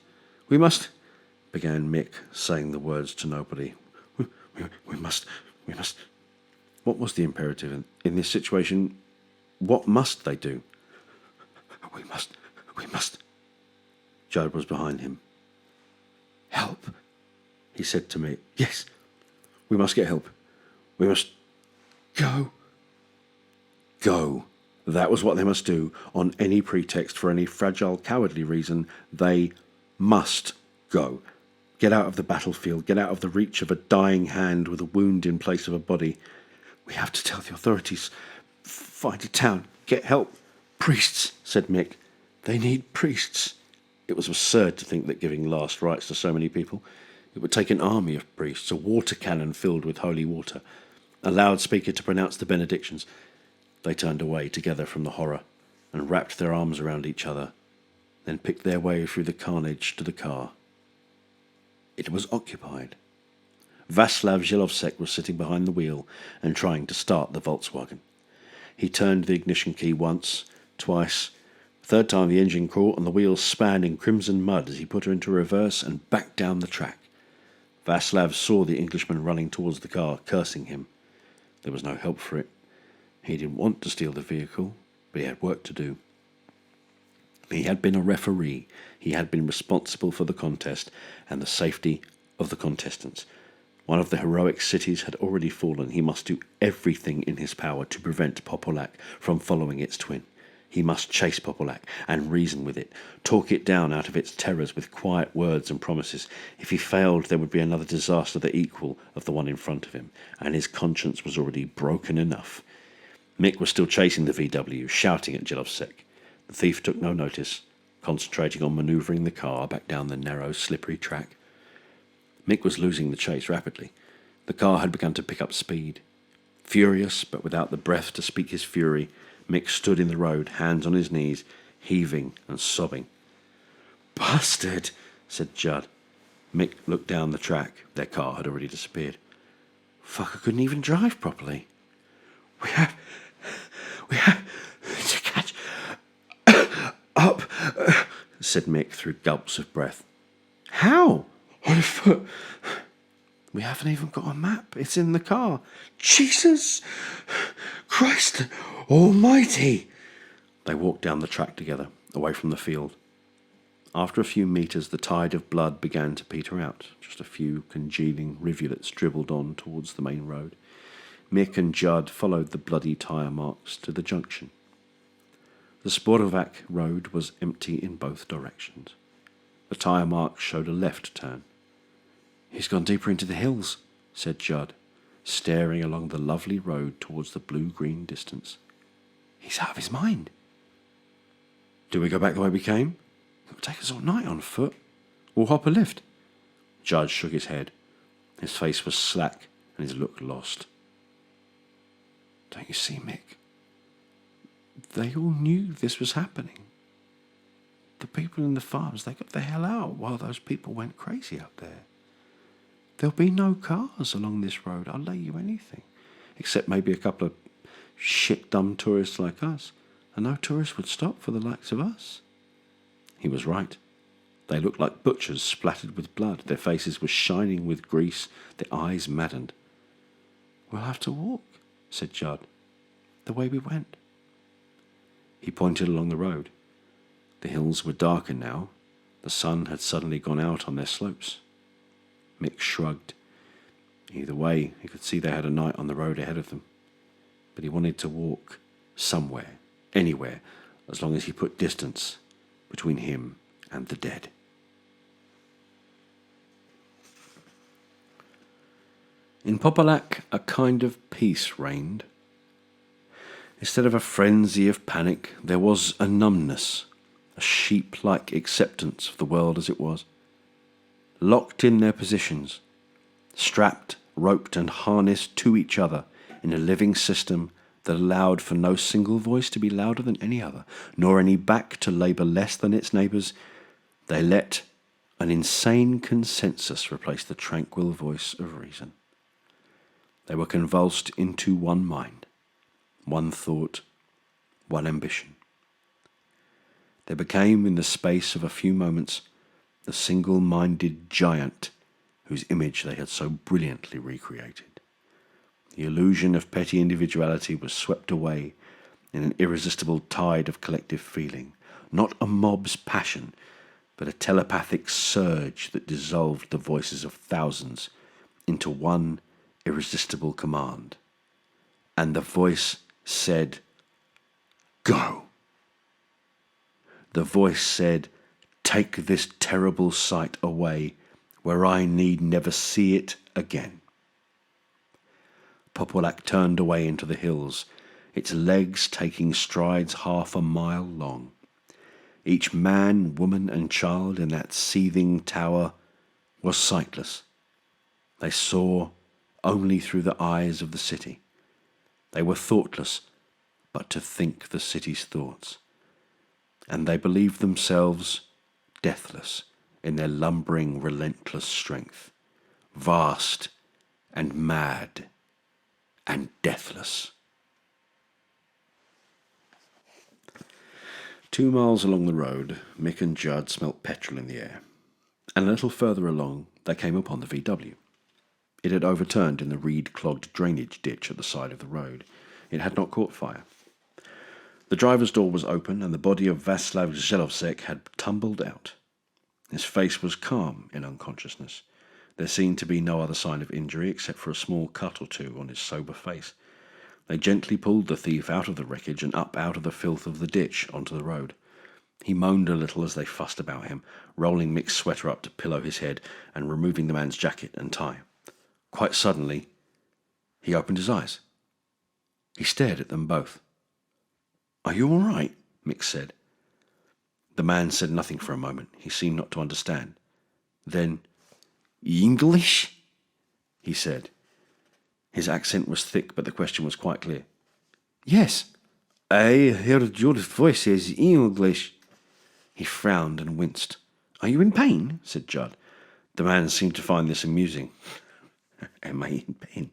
began Mick, saying the words to nobody. We must. What was the imperative in this situation? What must they do? We must. Judd was behind him. Help, he said to me. Yes, we must get help. We must go. Go. That was what they must do. On any pretext, for any fragile, cowardly reason, they must go. Get out of the battlefield. Get out of the reach of a dying hand with a wound in place of a body. We have to tell the authorities. Find a town. Get help. Priests, said Mick. They need priests. It was absurd to think that giving last rites to so many people. It would take an army of priests, a water cannon filled with holy water, a loudspeaker to pronounce the benedictions. They turned away together from the horror and wrapped their arms around each other, then picked their way through the carnage to the car. It was occupied. Václav Žilovsek was sitting behind the wheel and trying to start the Volkswagen. He turned the ignition key once, twice. Third time the engine caught and the wheels span in crimson mud as he put her into reverse and back down the track. Václav saw the Englishman running towards the car, cursing him. There was no help for it. He didn't want to steal the vehicle, but he had work to do. He had been a referee. He had been responsible for the contest and the safety of the contestants. One of the heroic cities had already fallen. He must do everything in his power to prevent Popolac from following its twin. He must chase Popolac and reason with it, talk it down out of its terrors with quiet words and promises. If he failed, there would be another disaster the equal of the one in front of him, and his conscience was already broken enough. Mick was still chasing the VW, shouting at Žilovsek. The thief took no notice, concentrating on manoeuvring the car back down the narrow, slippery track. Mick was losing the chase rapidly. The car had begun to pick up speed. Furious, but without the breath to speak his fury, Mick stood in the road, hands on his knees, heaving and sobbing. Bastard, said Judd. Mick looked down the track. Their car had already disappeared. Fucker couldn't even drive properly. We have to catch up, said Mick through gulps of breath. How? On foot. We haven't even got a map. It's in the car. Jesus Christ Almighty! They walked down the track together, away from the field. After a few metres, the tide of blood began to peter out. Just a few congealing rivulets dribbled on towards the main road. Mick and Judd followed the bloody tyre marks to the junction. The Sporovac road was empty in both directions. The tyre marks showed a left turn. "He's gone deeper into the hills," said Judd, staring along the lovely road towards the blue-green distance. "He's out of his mind." "Do we go back the way we came? It'll take us all night on foot. We'll hop a lift." Judd shook his head. His face was slack and his look lost. "Don't you see, Mick? They all knew this was happening. The people in the farms, they got the hell out while those people went crazy up there. There'll be no cars along this road, I'll lay you anything. Except maybe a couple of shit-dumb tourists like us. And no tourists would stop for the likes of us." He was right. They looked like butchers splattered with blood. Their faces were shining with grease, their eyes maddened. "We'll have to walk," said Judd, "the way we went." He pointed along the road. The hills were darker now. The sun had suddenly gone out on their slopes. Mick shrugged. Either way, he could see they had a night on the road ahead of them. But he wanted to walk somewhere, anywhere, as long as he put distance between him and the dead. In Popolac, a kind of peace reigned. Instead of a frenzy of panic, there was a numbness, a sheep-like acceptance of the world as it was. Locked in their positions, strapped, roped and harnessed to each other in a living system that allowed for no single voice to be louder than any other, nor any back to labour less than its neighbours, they let an insane consensus replace the tranquil voice of reason. They were convulsed into one mind, one thought, one ambition. They became, in the space of a few moments, the single-minded giant whose image they had so brilliantly recreated. The illusion of petty individuality was swept away in an irresistible tide of collective feeling, not a mob's passion, but a telepathic surge that dissolved the voices of thousands into one irresistible command. And the voice said, "Go." The voice said, "Take this terrible sight away, where I need never see it again." Popolac turned away into the hills, its legs taking strides half a mile long. Each man, woman and child in that seething tower was sightless. They saw only through the eyes of the city. They were thoughtless, but to think the city's thoughts. And they believed themselves deathless in their lumbering, relentless strength, vast and mad and deathless. 2 miles along the road, Mick and Judd smelt petrol in the air, and a little further along they came upon the VW. It had overturned in the reed-clogged drainage ditch at the side of the road. It had not caught fire. The driver's door was open, and the body of Václav Zelovsek had tumbled out. His face was calm in unconsciousness. There seemed to be no other sign of injury except for a small cut or two on his sober face. They gently pulled the thief out of the wreckage and up out of the filth of the ditch onto the road. He moaned a little as they fussed about him, rolling Mick's sweater up to pillow his head and removing the man's jacket and tie. Quite suddenly, he opened his eyes. He stared at them both. "Are you all right?" Mick said. The man said nothing for a moment. He seemed not to understand. Then, "English?" he said. His accent was thick, but the question was quite clear. "Yes, I heard your voices in English." He frowned and winced. "Are you in pain?" said Judd. The man seemed to find this amusing. "Am I in pain?"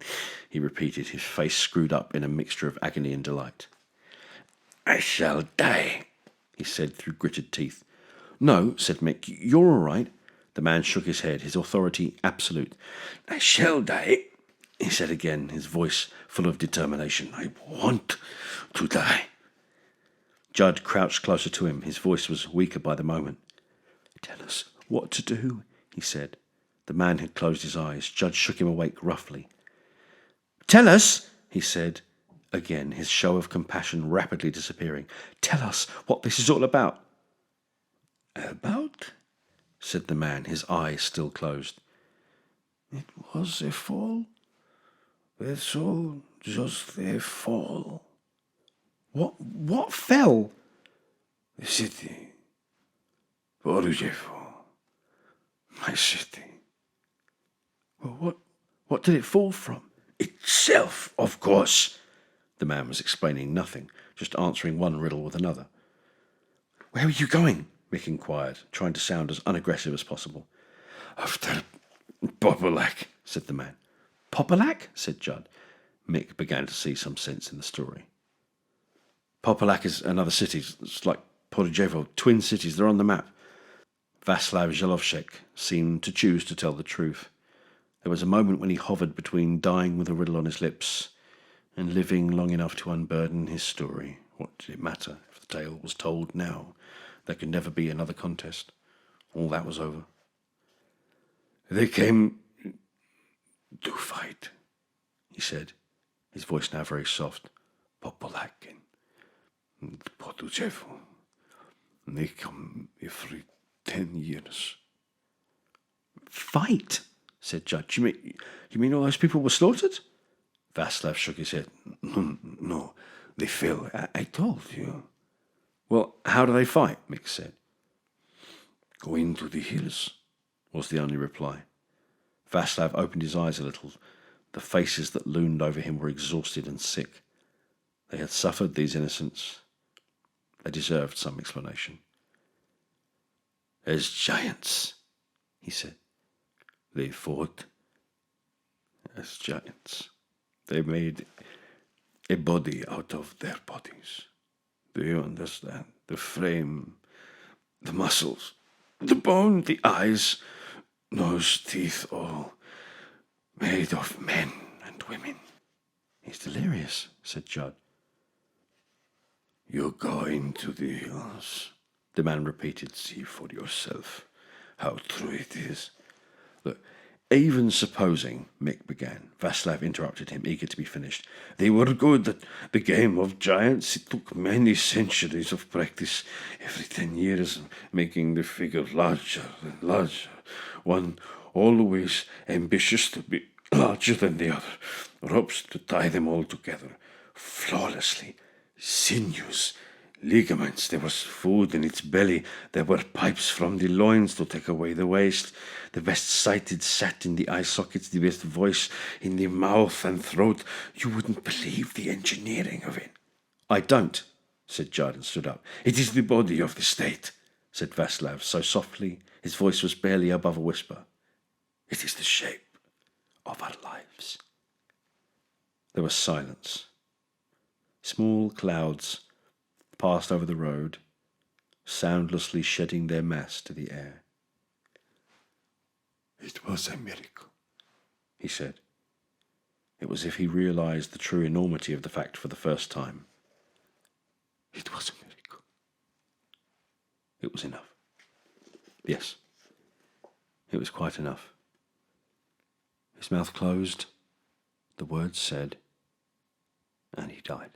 he repeated, his face screwed up in a mixture of agony and delight. "I shall die," he said through gritted teeth. "No," said Mick, "you're all right. The man shook his head, his authority absolute. "I shall die," he said again, his voice full of determination. "I want to die." Judd crouched closer to him. His voice was weaker by the moment. "Tell us what to do," he said. The man had closed his eyes. Judd shook him awake roughly. "Tell us," he said again, his show of compassion rapidly disappearing. "Tell us what this is all about." "About?" said the man, his eyes still closed. "It was a fall. That's all, just a fall." What fell?" "The city. Borujevo. My city." "Well, what did it fall from?" "Itself, of course." The man was explaining nothing, just answering one riddle with another. "Where are you going?" Mick inquired, trying to sound as unaggressive as possible. "After Popolak," said the man. "Popolak?" said Judd. Mick began to see some sense in the story. "Popolak is another city. It's like Podujevo, twin cities. They're on the map." Vaslav Zhelovshek seemed to choose to tell the truth. There was a moment when he hovered between dying with a riddle on his lips and living long enough to unburden his story. What did it matter if the tale was told now? There could never be another contest. All that was over. "They came to fight," he said, his voice now very soft. "Popolak and Podujevo. They come every 10 years. "Fight?" said Judd. You mean all those people were slaughtered?" Vaslav shook his head. No, they fell. I told you." "Well, how do they fight?" Mick said. "Go into the hills," was the only reply. Vaslav opened his eyes a little. The faces that loomed over him were exhausted and sick. They had suffered, these innocents. They deserved some explanation. "As giants," he said. "They fought as giants. They made a body out of their bodies. Do you understand? The frame, the muscles, the bone, the eyes, nose, teeth, all made of men and women." "He's delirious," said Judd. "You go into the hills," the man repeated. "See for yourself how true it is." "Look, even supposing," Mick began. Vaslav interrupted him, eager to be finished. "They were good at the game of giants. It took many centuries of practice, every 10 years, making the figure larger and larger. One always ambitious to be larger than the other. Ropes to tie them all together flawlessly. Sinews, ligaments. There was food in its belly. There were pipes from the loins to take away the waste. The best sighted sat in the eye sockets, the best voice in the mouth and throat. You wouldn't believe the engineering of it." "I don't," said Judd and stood up. "It is the body of the state," said Vaslav so softly his voice was barely above a whisper. "It is the shape of our lives." There was silence. Small clouds passed over the road, soundlessly shedding their mass to the air. "It was a miracle," he said. It was as if he realized the true enormity of the fact for the first time. "It was a miracle." It was enough. Yes, it was quite enough. His mouth closed, the words said, and he died.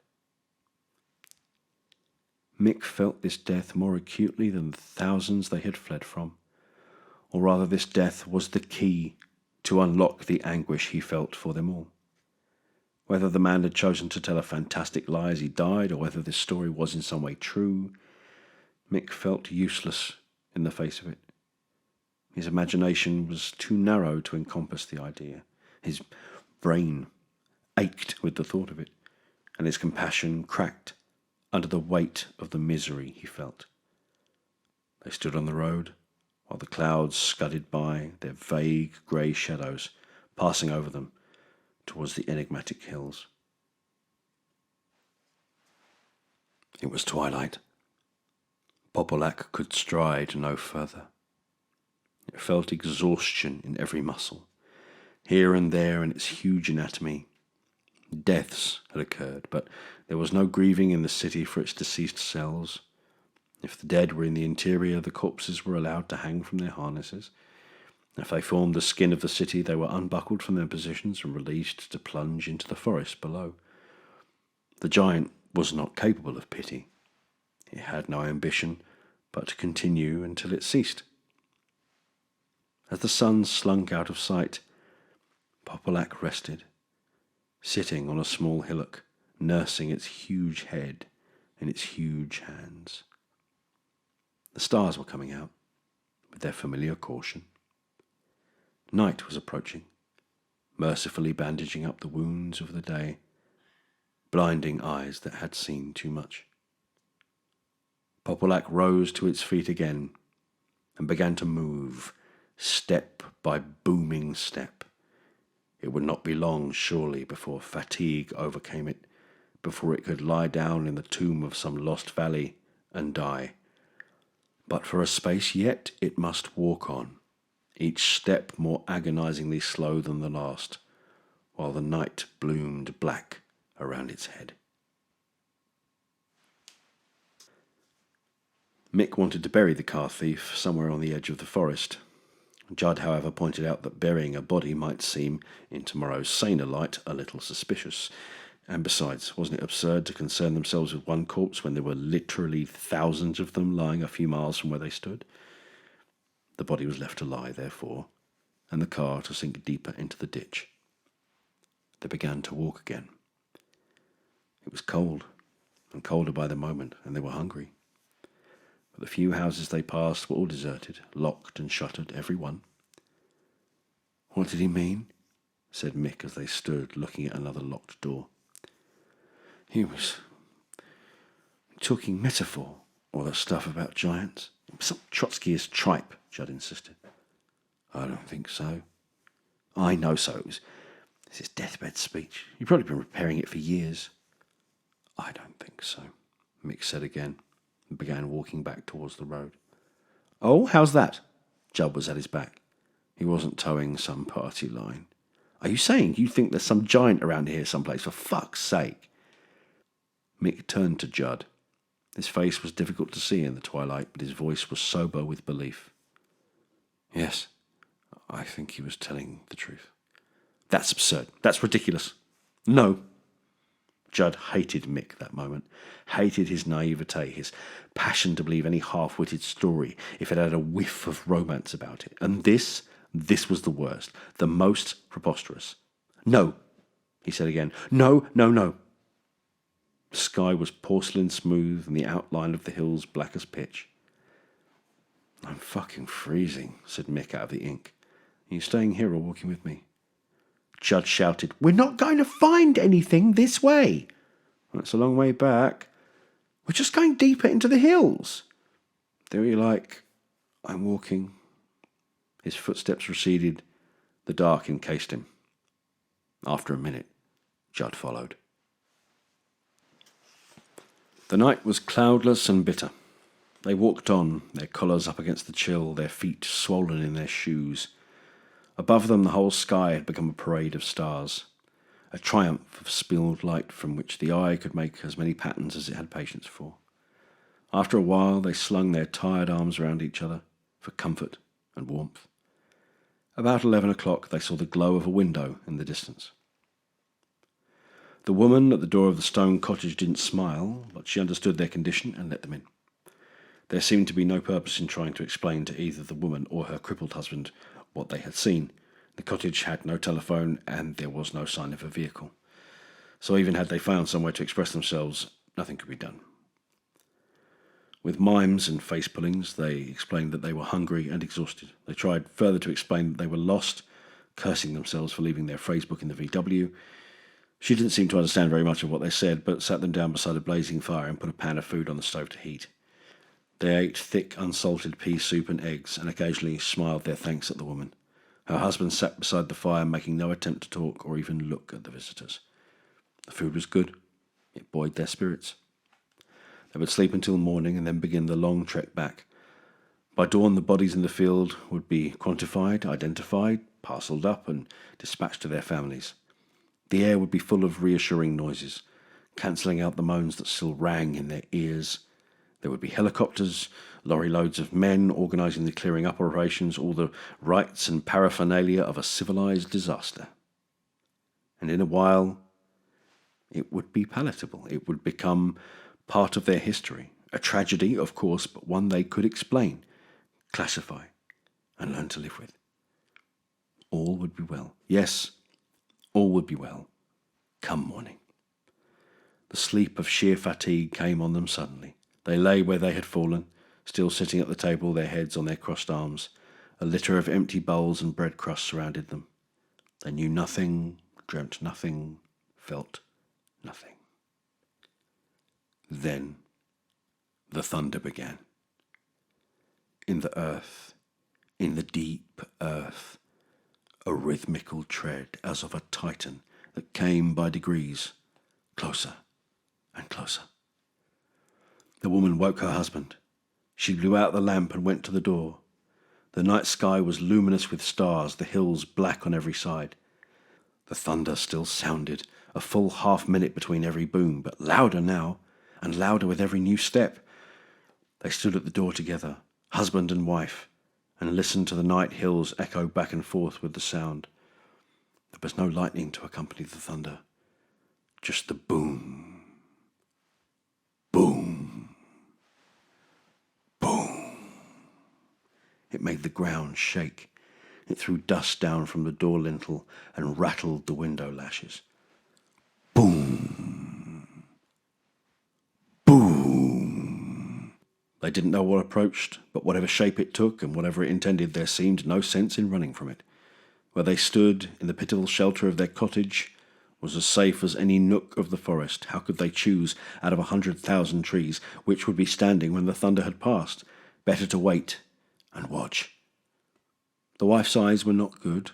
Mick felt this death more acutely than the thousands they had fled from. Or rather, this death was the key to unlock the anguish he felt for them all. Whether the man had chosen to tell a fantastic lie as he died, or whether this story was in some way true, Mick felt useless in the face of it. His imagination was too narrow to encompass the idea. His brain ached with the thought of it, and his compassion cracked under the weight of the misery he felt. They stood on the road, while the clouds scudded by, their vague grey shadows passing over them towards the enigmatic hills. It was twilight. Popolak could stride no further. felt exhaustion in every muscle. Here and there in its huge anatomy, deaths had occurred, but there was no grieving in the city for its deceased cells. If the dead were in the interior, the corpses were allowed to hang from their harnesses. If they formed the skin of the city, they were unbuckled from their positions and released to plunge into the forest below. The giant was not capable of pity. It had no ambition but to continue until it ceased. As the sun slunk out of sight, Popolac rested, sitting on a small hillock, nursing its huge head in its huge hands. The stars were coming out with their familiar caution. Night was approaching, mercifully bandaging up the wounds of the day, blinding eyes that had seen too much. Popolac rose to its feet again and began to move, step by booming step. It would not be long, surely, before fatigue overcame it, before it could lie down in the tomb of some lost valley and die. But for a space yet it must walk on, each step more agonizingly slow than the last, while the night bloomed black around its head. Mick wanted to bury the car thief somewhere on the edge of the forest. Judd, however, pointed out that burying a body might seem, in tomorrow's saner light, a little suspicious. And besides, wasn't it absurd to concern themselves with one corpse when there were literally thousands of them lying a few miles from where they stood? The body was left to lie, therefore, and the car to sink deeper into the ditch. They began to walk again. It was cold, and colder by the moment, and they were hungry. But the few houses they passed were all deserted, locked and shuttered, every one. "What did he mean?" said Mick as they stood looking at another locked door. "He was talking metaphor, all that stuff about giants. Some Trotskyist tripe," Judd insisted. "I don't think so." "I know so. It's his deathbed speech. You've probably been preparing it for years." "I don't think so," Mick said again, and began walking back towards the road. "Oh, how's that?" Judd was at his back. He wasn't towing some party line. "Are you saying you think there's some giant around here someplace, for fuck's sake?" Mick turned to Judd. His face was difficult to see in the twilight, but his voice was sober with belief. "Yes, I think he was telling the truth." "That's absurd. That's ridiculous." "No." Judd hated Mick that moment, hated his naivete, his passion to believe any half-witted story if it had a whiff of romance about it. And this was the worst, the most preposterous. "No," he said again. "No, no, no." The sky was porcelain smooth and the outline of the hills black as pitch. "I'm fucking freezing," said Mick out of the ink. "Are you staying here or walking with me?" Judd shouted, "We're not going to find anything this way." "That's a long way back." "We're just going deeper into the hills." "Do you like?" "I'm walking." His footsteps receded. The dark encased him. After a minute, Judd followed. The night was cloudless and bitter. They walked on, their collars up against the chill, their feet swollen in their shoes. Above them the whole sky had become a parade of stars, a triumph of spilled light from which the eye could make as many patterns as it had patience for. After a while they slung their tired arms around each other for comfort and warmth. About 11 o'clock they saw the glow of a window in the distance. The woman at the door of the stone cottage didn't smile, but she understood their condition and let them in. There seemed to be no purpose in trying to explain to either the woman or her crippled husband what they had seen. The cottage had no telephone and there was no sign of a vehicle. So even had they found somewhere to express themselves, nothing could be done. With mimes and face pullings, they explained that they were hungry and exhausted. They tried further to explain that they were lost, cursing themselves for leaving their phrase book in the VW. She didn't seem to understand very much of what they said, but sat them down beside a blazing fire and put a pan of food on the stove to heat. They ate thick, unsalted pea soup and eggs, and occasionally smiled their thanks at the woman. Her husband sat beside the fire, making no attempt to talk or even look at the visitors. The food was good. It buoyed their spirits. They would sleep until morning and then begin the long trek back. By dawn, the bodies in the field would be quantified, identified, parcelled up, and dispatched to their families. The air would be full of reassuring noises, cancelling out the moans that still rang in their ears. There would be helicopters, lorry loads of men organising the clearing up operations, all the rites and paraphernalia of a civilised disaster. And in a while, it would be palatable. It would become part of their history. A tragedy, of course, but one they could explain, classify, and learn to live with. All would be well. Yes, all would be well, come morning. The sleep of sheer fatigue came on them suddenly. They lay where they had fallen, still sitting at the table, their heads on their crossed arms. A litter of empty bowls and bread crusts surrounded them. They knew nothing, dreamt nothing, felt nothing. Then the thunder began. In the earth, in the deep earth, a rhythmical tread as of a titan that came by degrees, closer and closer. The woman woke her husband. She blew out the lamp and went to the door. The night sky was luminous with stars, the hills black on every side. The thunder still sounded, a full half-minute between every boom, but louder now, and louder with every new step. They stood at the door together, husband and wife, and listened to the night hills echo back and forth with the sound. There was no lightning to accompany the thunder, just the boom, boom, boom. It made the ground shake. It threw dust down from the door lintel and rattled the window lashes. Boom, boom. They didn't know what approached, but whatever shape it took and whatever it intended, there seemed no sense in running from it. Where they stood, in the pitiful shelter of their cottage, was as safe as any nook of the forest. How could they choose, out of 100,000 trees, which would be standing when the thunder had passed? Better to wait and watch. The wife's eyes were not good,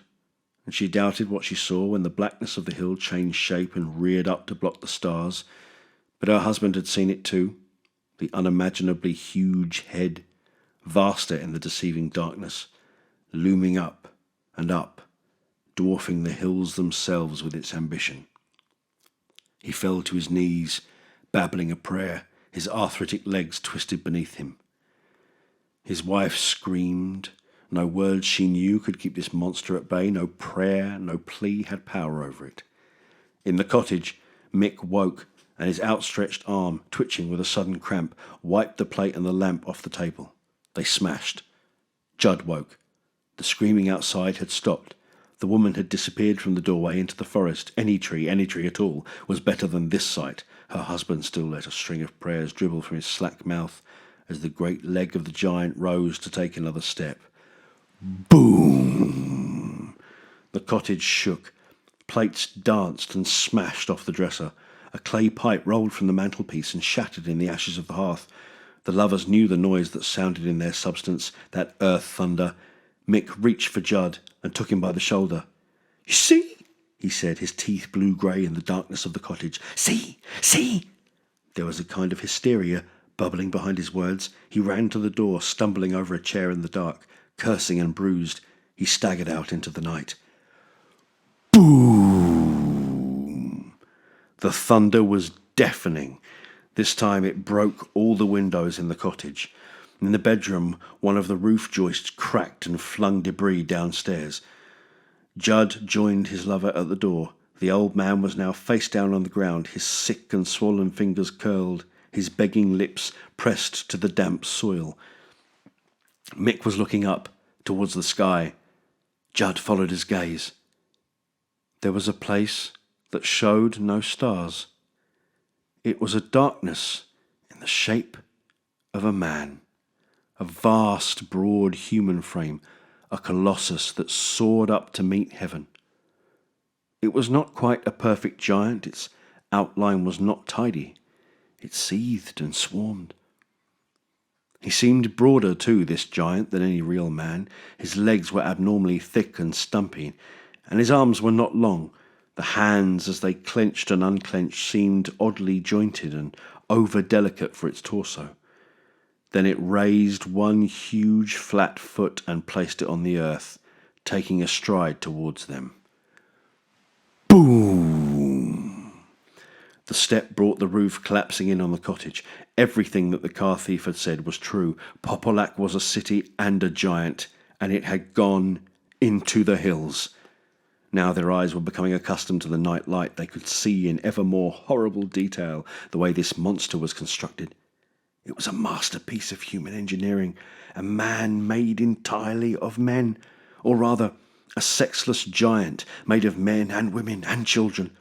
and she doubted what she saw when the blackness of the hill changed shape and reared up to block the stars. But her husband had seen it too, the unimaginably huge head, vaster in the deceiving darkness, looming up and up, dwarfing the hills themselves with its ambition. He fell to his knees, babbling a prayer, his arthritic legs twisted beneath him. His wife screamed. No words she knew could keep this monster at bay. No prayer, no plea had power over it. In the cottage, Mick woke, and his outstretched arm, twitching with a sudden cramp, wiped the plate and the lamp off the table. They smashed. Judd woke. The screaming outside had stopped. The woman had disappeared from the doorway into the forest. Any tree at all, was better than this sight. Her husband still let a string of prayers dribble from his slack mouth as the great leg of the giant rose to take another step. Boom! The cottage shook. Plates danced and smashed off the dresser. A clay pipe rolled from the mantelpiece and shattered in the ashes of the hearth. The lovers knew the noise that sounded in their substance, that earth thunder. Mick reached for Judd and took him by the shoulder. "You see?" he said, his teeth blue-grey in the darkness of the cottage. "See! See!" There was a kind of hysteria bubbling behind his words. He ran to the door, stumbling over a chair in the dark. Cursing and bruised, he staggered out into the night. Boom! The thunder was deafening. This time it broke all the windows in the cottage. In the bedroom, one of the roof joists cracked and flung debris downstairs. Judd joined his lover at the door. The old man was now face down on the ground, his sick and swollen fingers curled, his begging lips pressed to the damp soil. Mick was looking up, towards the sky. Judd followed his gaze. There was a place that showed no stars. It was a darkness in the shape of a man, a vast, broad human frame, a colossus that soared up to meet heaven. It was not quite a perfect giant. Its outline was not tidy. It seethed and swarmed. He seemed broader, too, this giant, than any real man. His legs were abnormally thick and stumpy, and his arms were not long. The hands, as they clenched and unclenched, seemed oddly jointed and over-delicate for its torso. Then it raised one huge flat foot and placed it on the earth, taking a stride towards them. Boom! The step brought the roof collapsing in on the cottage. Everything that the car thief had said was true. Popolac was a city and a giant, and it had gone into the hills. Now their eyes were becoming accustomed to the night light. They could see in ever more horrible detail the way this monster was constructed. It was a masterpiece of human engineering, a man made entirely of men, or rather, a sexless giant made of men and women and children.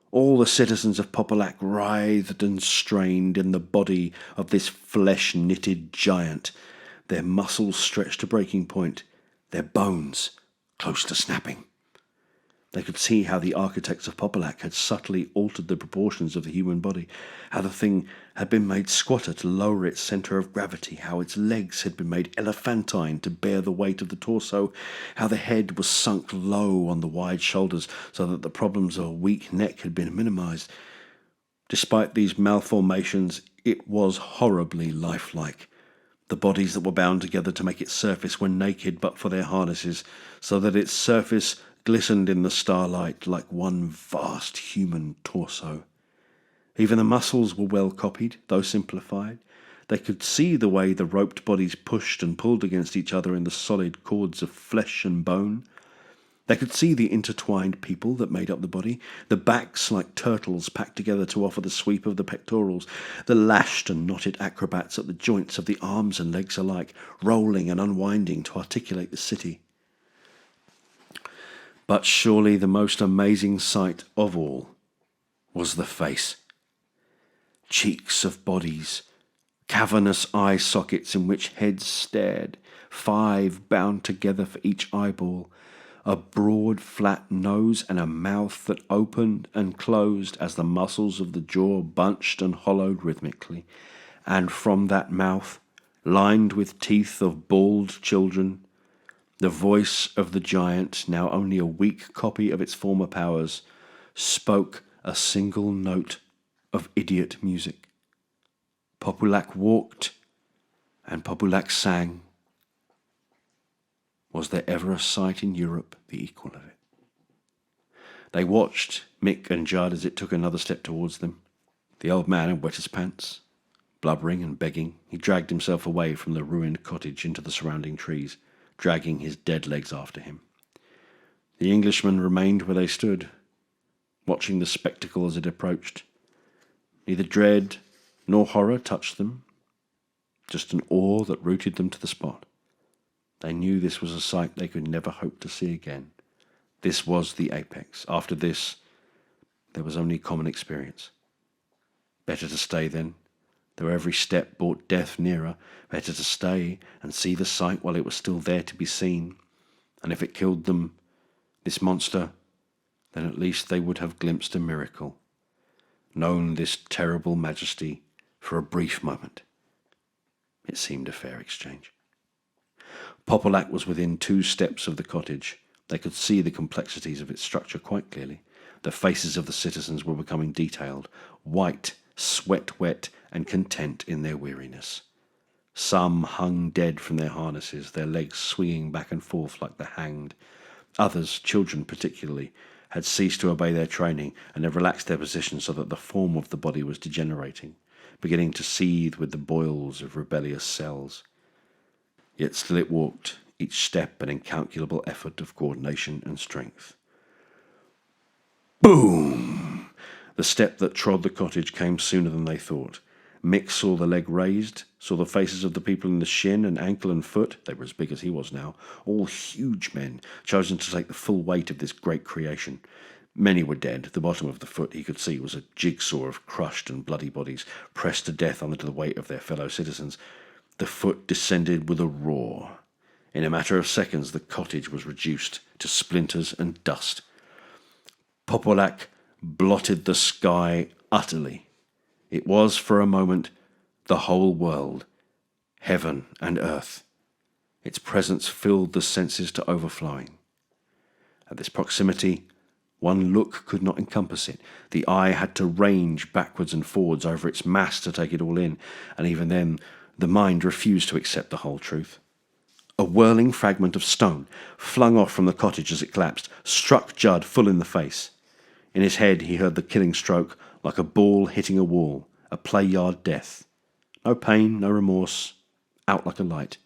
All the citizens of Popolac writhed and strained in the body of this flesh-knitted giant, their muscles stretched to breaking point, their bones close to snapping. They could see how the architects of Popolac had subtly altered the proportions of the human body, how the thing had been made squatter to lower its centre of gravity, how its legs had been made elephantine to bear the weight of the torso, how the head was sunk low on the wide shoulders so that the problems of a weak neck had been minimised. Despite these malformations, it was horribly lifelike. The bodies that were bound together to make its surface were naked but for their harnesses, so that its surface glistened in the starlight like one vast human torso. Even the muscles were well copied, though simplified. They could see the way the roped bodies pushed and pulled against each other in the solid cords of flesh and bone. They could see the intertwined people that made up the body, the backs like turtles packed together to offer the sweep of the pectorals, the lashed and knotted acrobats at the joints of the arms and legs alike, rolling and unwinding to articulate the city. But surely the most amazing sight of all was the face. Cheeks of bodies, cavernous eye sockets in which heads stared, 5 bound together for each eyeball, a broad flat nose and a mouth that opened and closed as the muscles of the jaw bunched and hollowed rhythmically, and from that mouth, lined with teeth of bald children, the voice of the giant, now only a weak copy of its former powers, spoke a single note of idiot music. Popolac walked, and Popolac sang. Was there ever a sight in Europe the equal of it? They watched Mick and Judd as it took another step towards them. The old man had wet his pants. Blubbering and begging, he dragged himself away from the ruined cottage into the surrounding trees, dragging his dead legs after him. The Englishmen remained where they stood, watching the spectacle as it approached. Neither dread nor horror touched them, just an awe that rooted them to the spot. They knew this was a sight they could never hope to see again. This was the apex. After this, there was only common experience. Better to stay then, though every step brought death nearer. Better to stay and see the sight while it was still there to be seen. And if it killed them, this monster, then at least they would have glimpsed a miracle, known this terrible majesty for a brief moment. It seemed a fair exchange. Popolac was within 2 steps of the cottage. They could see the complexities of its structure quite clearly. The faces of the citizens were becoming detailed, white, sweat-wet, and content in their weariness. Some hung dead from their harnesses, their legs swinging back and forth like the hanged. Others, children particularly, had ceased to obey their training and had relaxed their position so that the form of the body was degenerating, beginning to seethe with the boils of rebellious cells. Yet still it walked, each step an incalculable effort of coordination and strength. Boom! The step that trod the cottage came sooner than they thought. Mick saw the leg raised, saw the faces of the people in the shin and ankle and foot. They were as big as he was now, all huge men, chosen to take the full weight of this great creation. Many were dead. The bottom of the foot, he could see, was a jigsaw of crushed and bloody bodies, pressed to death under the weight of their fellow citizens. The foot descended with a roar. In a matter of seconds, the cottage was reduced to splinters and dust. Popolac blotted the sky utterly. It was, for a moment, the whole world, heaven and earth. Its presence filled the senses to overflowing. At this proximity, one look could not encompass it. The eye had to range backwards and forwards over its mass to take it all in, and even then, The mind refused to accept the whole truth. A whirling fragment of stone, flung off from the cottage as it collapsed, struck Judd full in the face. In his head he heard the killing stroke like a ball hitting a wall, a play-yard death. No pain, no remorse, out like a light,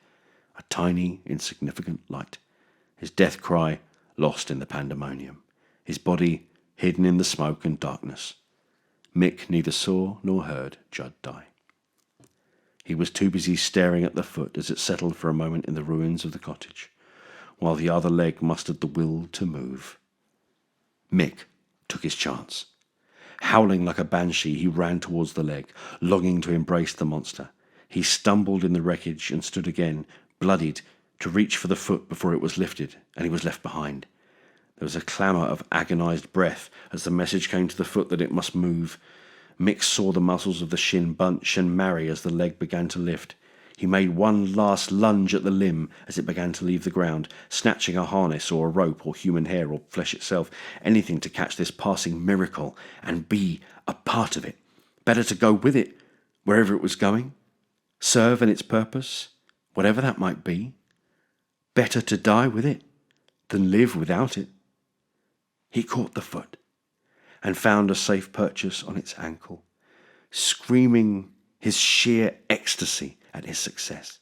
a tiny, insignificant light. His death cry lost in the pandemonium, his body hidden in the smoke and darkness. Mick neither saw nor heard Judd die. He was too busy staring at the foot as it settled for a moment in the ruins of the cottage, while the other leg mustered the will to move. Mick took his chance. Howling like a banshee, he ran towards the leg, longing to embrace the monster. He stumbled in the wreckage and stood again, bloodied, to reach for the foot before it was lifted, and he was left behind. There was a clamour of agonised breath as the message came to the foot that it must move. Mick saw the muscles of the shin bunch and marry as the leg began to lift. He made one last lunge at the limb as it began to leave the ground, snatching a harness or a rope or human hair or flesh itself, anything to catch this passing miracle and be a part of it. Better to go with it, wherever it was going, serve in its purpose, whatever that might be. Better to die with it than live without it. He caught the foot and found a safe purchase on its ankle, screaming his sheer ecstasy at his success.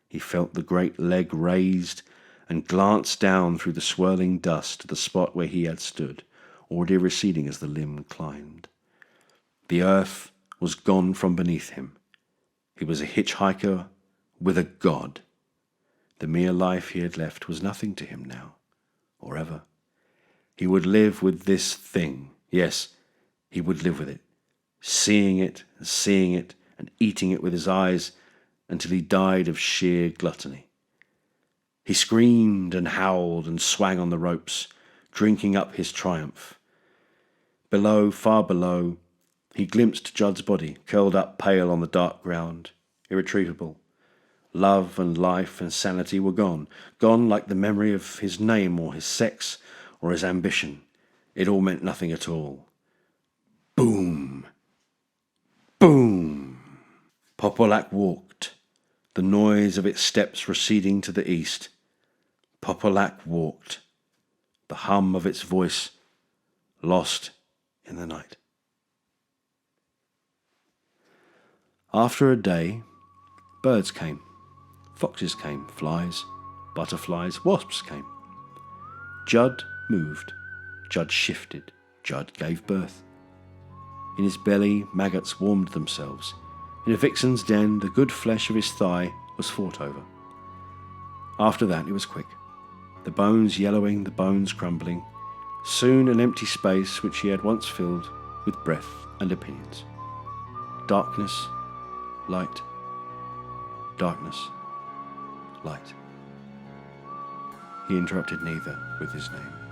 He felt the great leg raised and glanced down through the swirling dust to the spot where he had stood, already receding as the limb climbed. The earth was gone from beneath him. He was a hitchhiker with a god. The mere life he had left was nothing to him now, or ever. He would live with this thing. Yes, he would live with it, seeing it and eating it with his eyes until he died of sheer gluttony. He screamed and howled and swang on the ropes, drinking up his triumph. Below, far below, he glimpsed Judd's body, curled up pale on the dark ground, irretrievable. Love and life and sanity were gone like the memory of his name or his sex or his ambition. It all meant nothing at all. Boom! Boom! Popolac walked, the noise of its steps receding to the east. Popolac walked, the hum of its voice lost in the night. After a day, birds came, foxes came, flies, butterflies, wasps came. Judd moved, Judd shifted, Judd gave birth. In his belly, maggots warmed themselves. In a vixen's den, the good flesh of his thigh was fought over. After that, it was quick. The bones yellowing, the bones crumbling. Soon an empty space which he had once filled with breath and opinions. Darkness, light. Darkness, light. He interrupted neither with his name.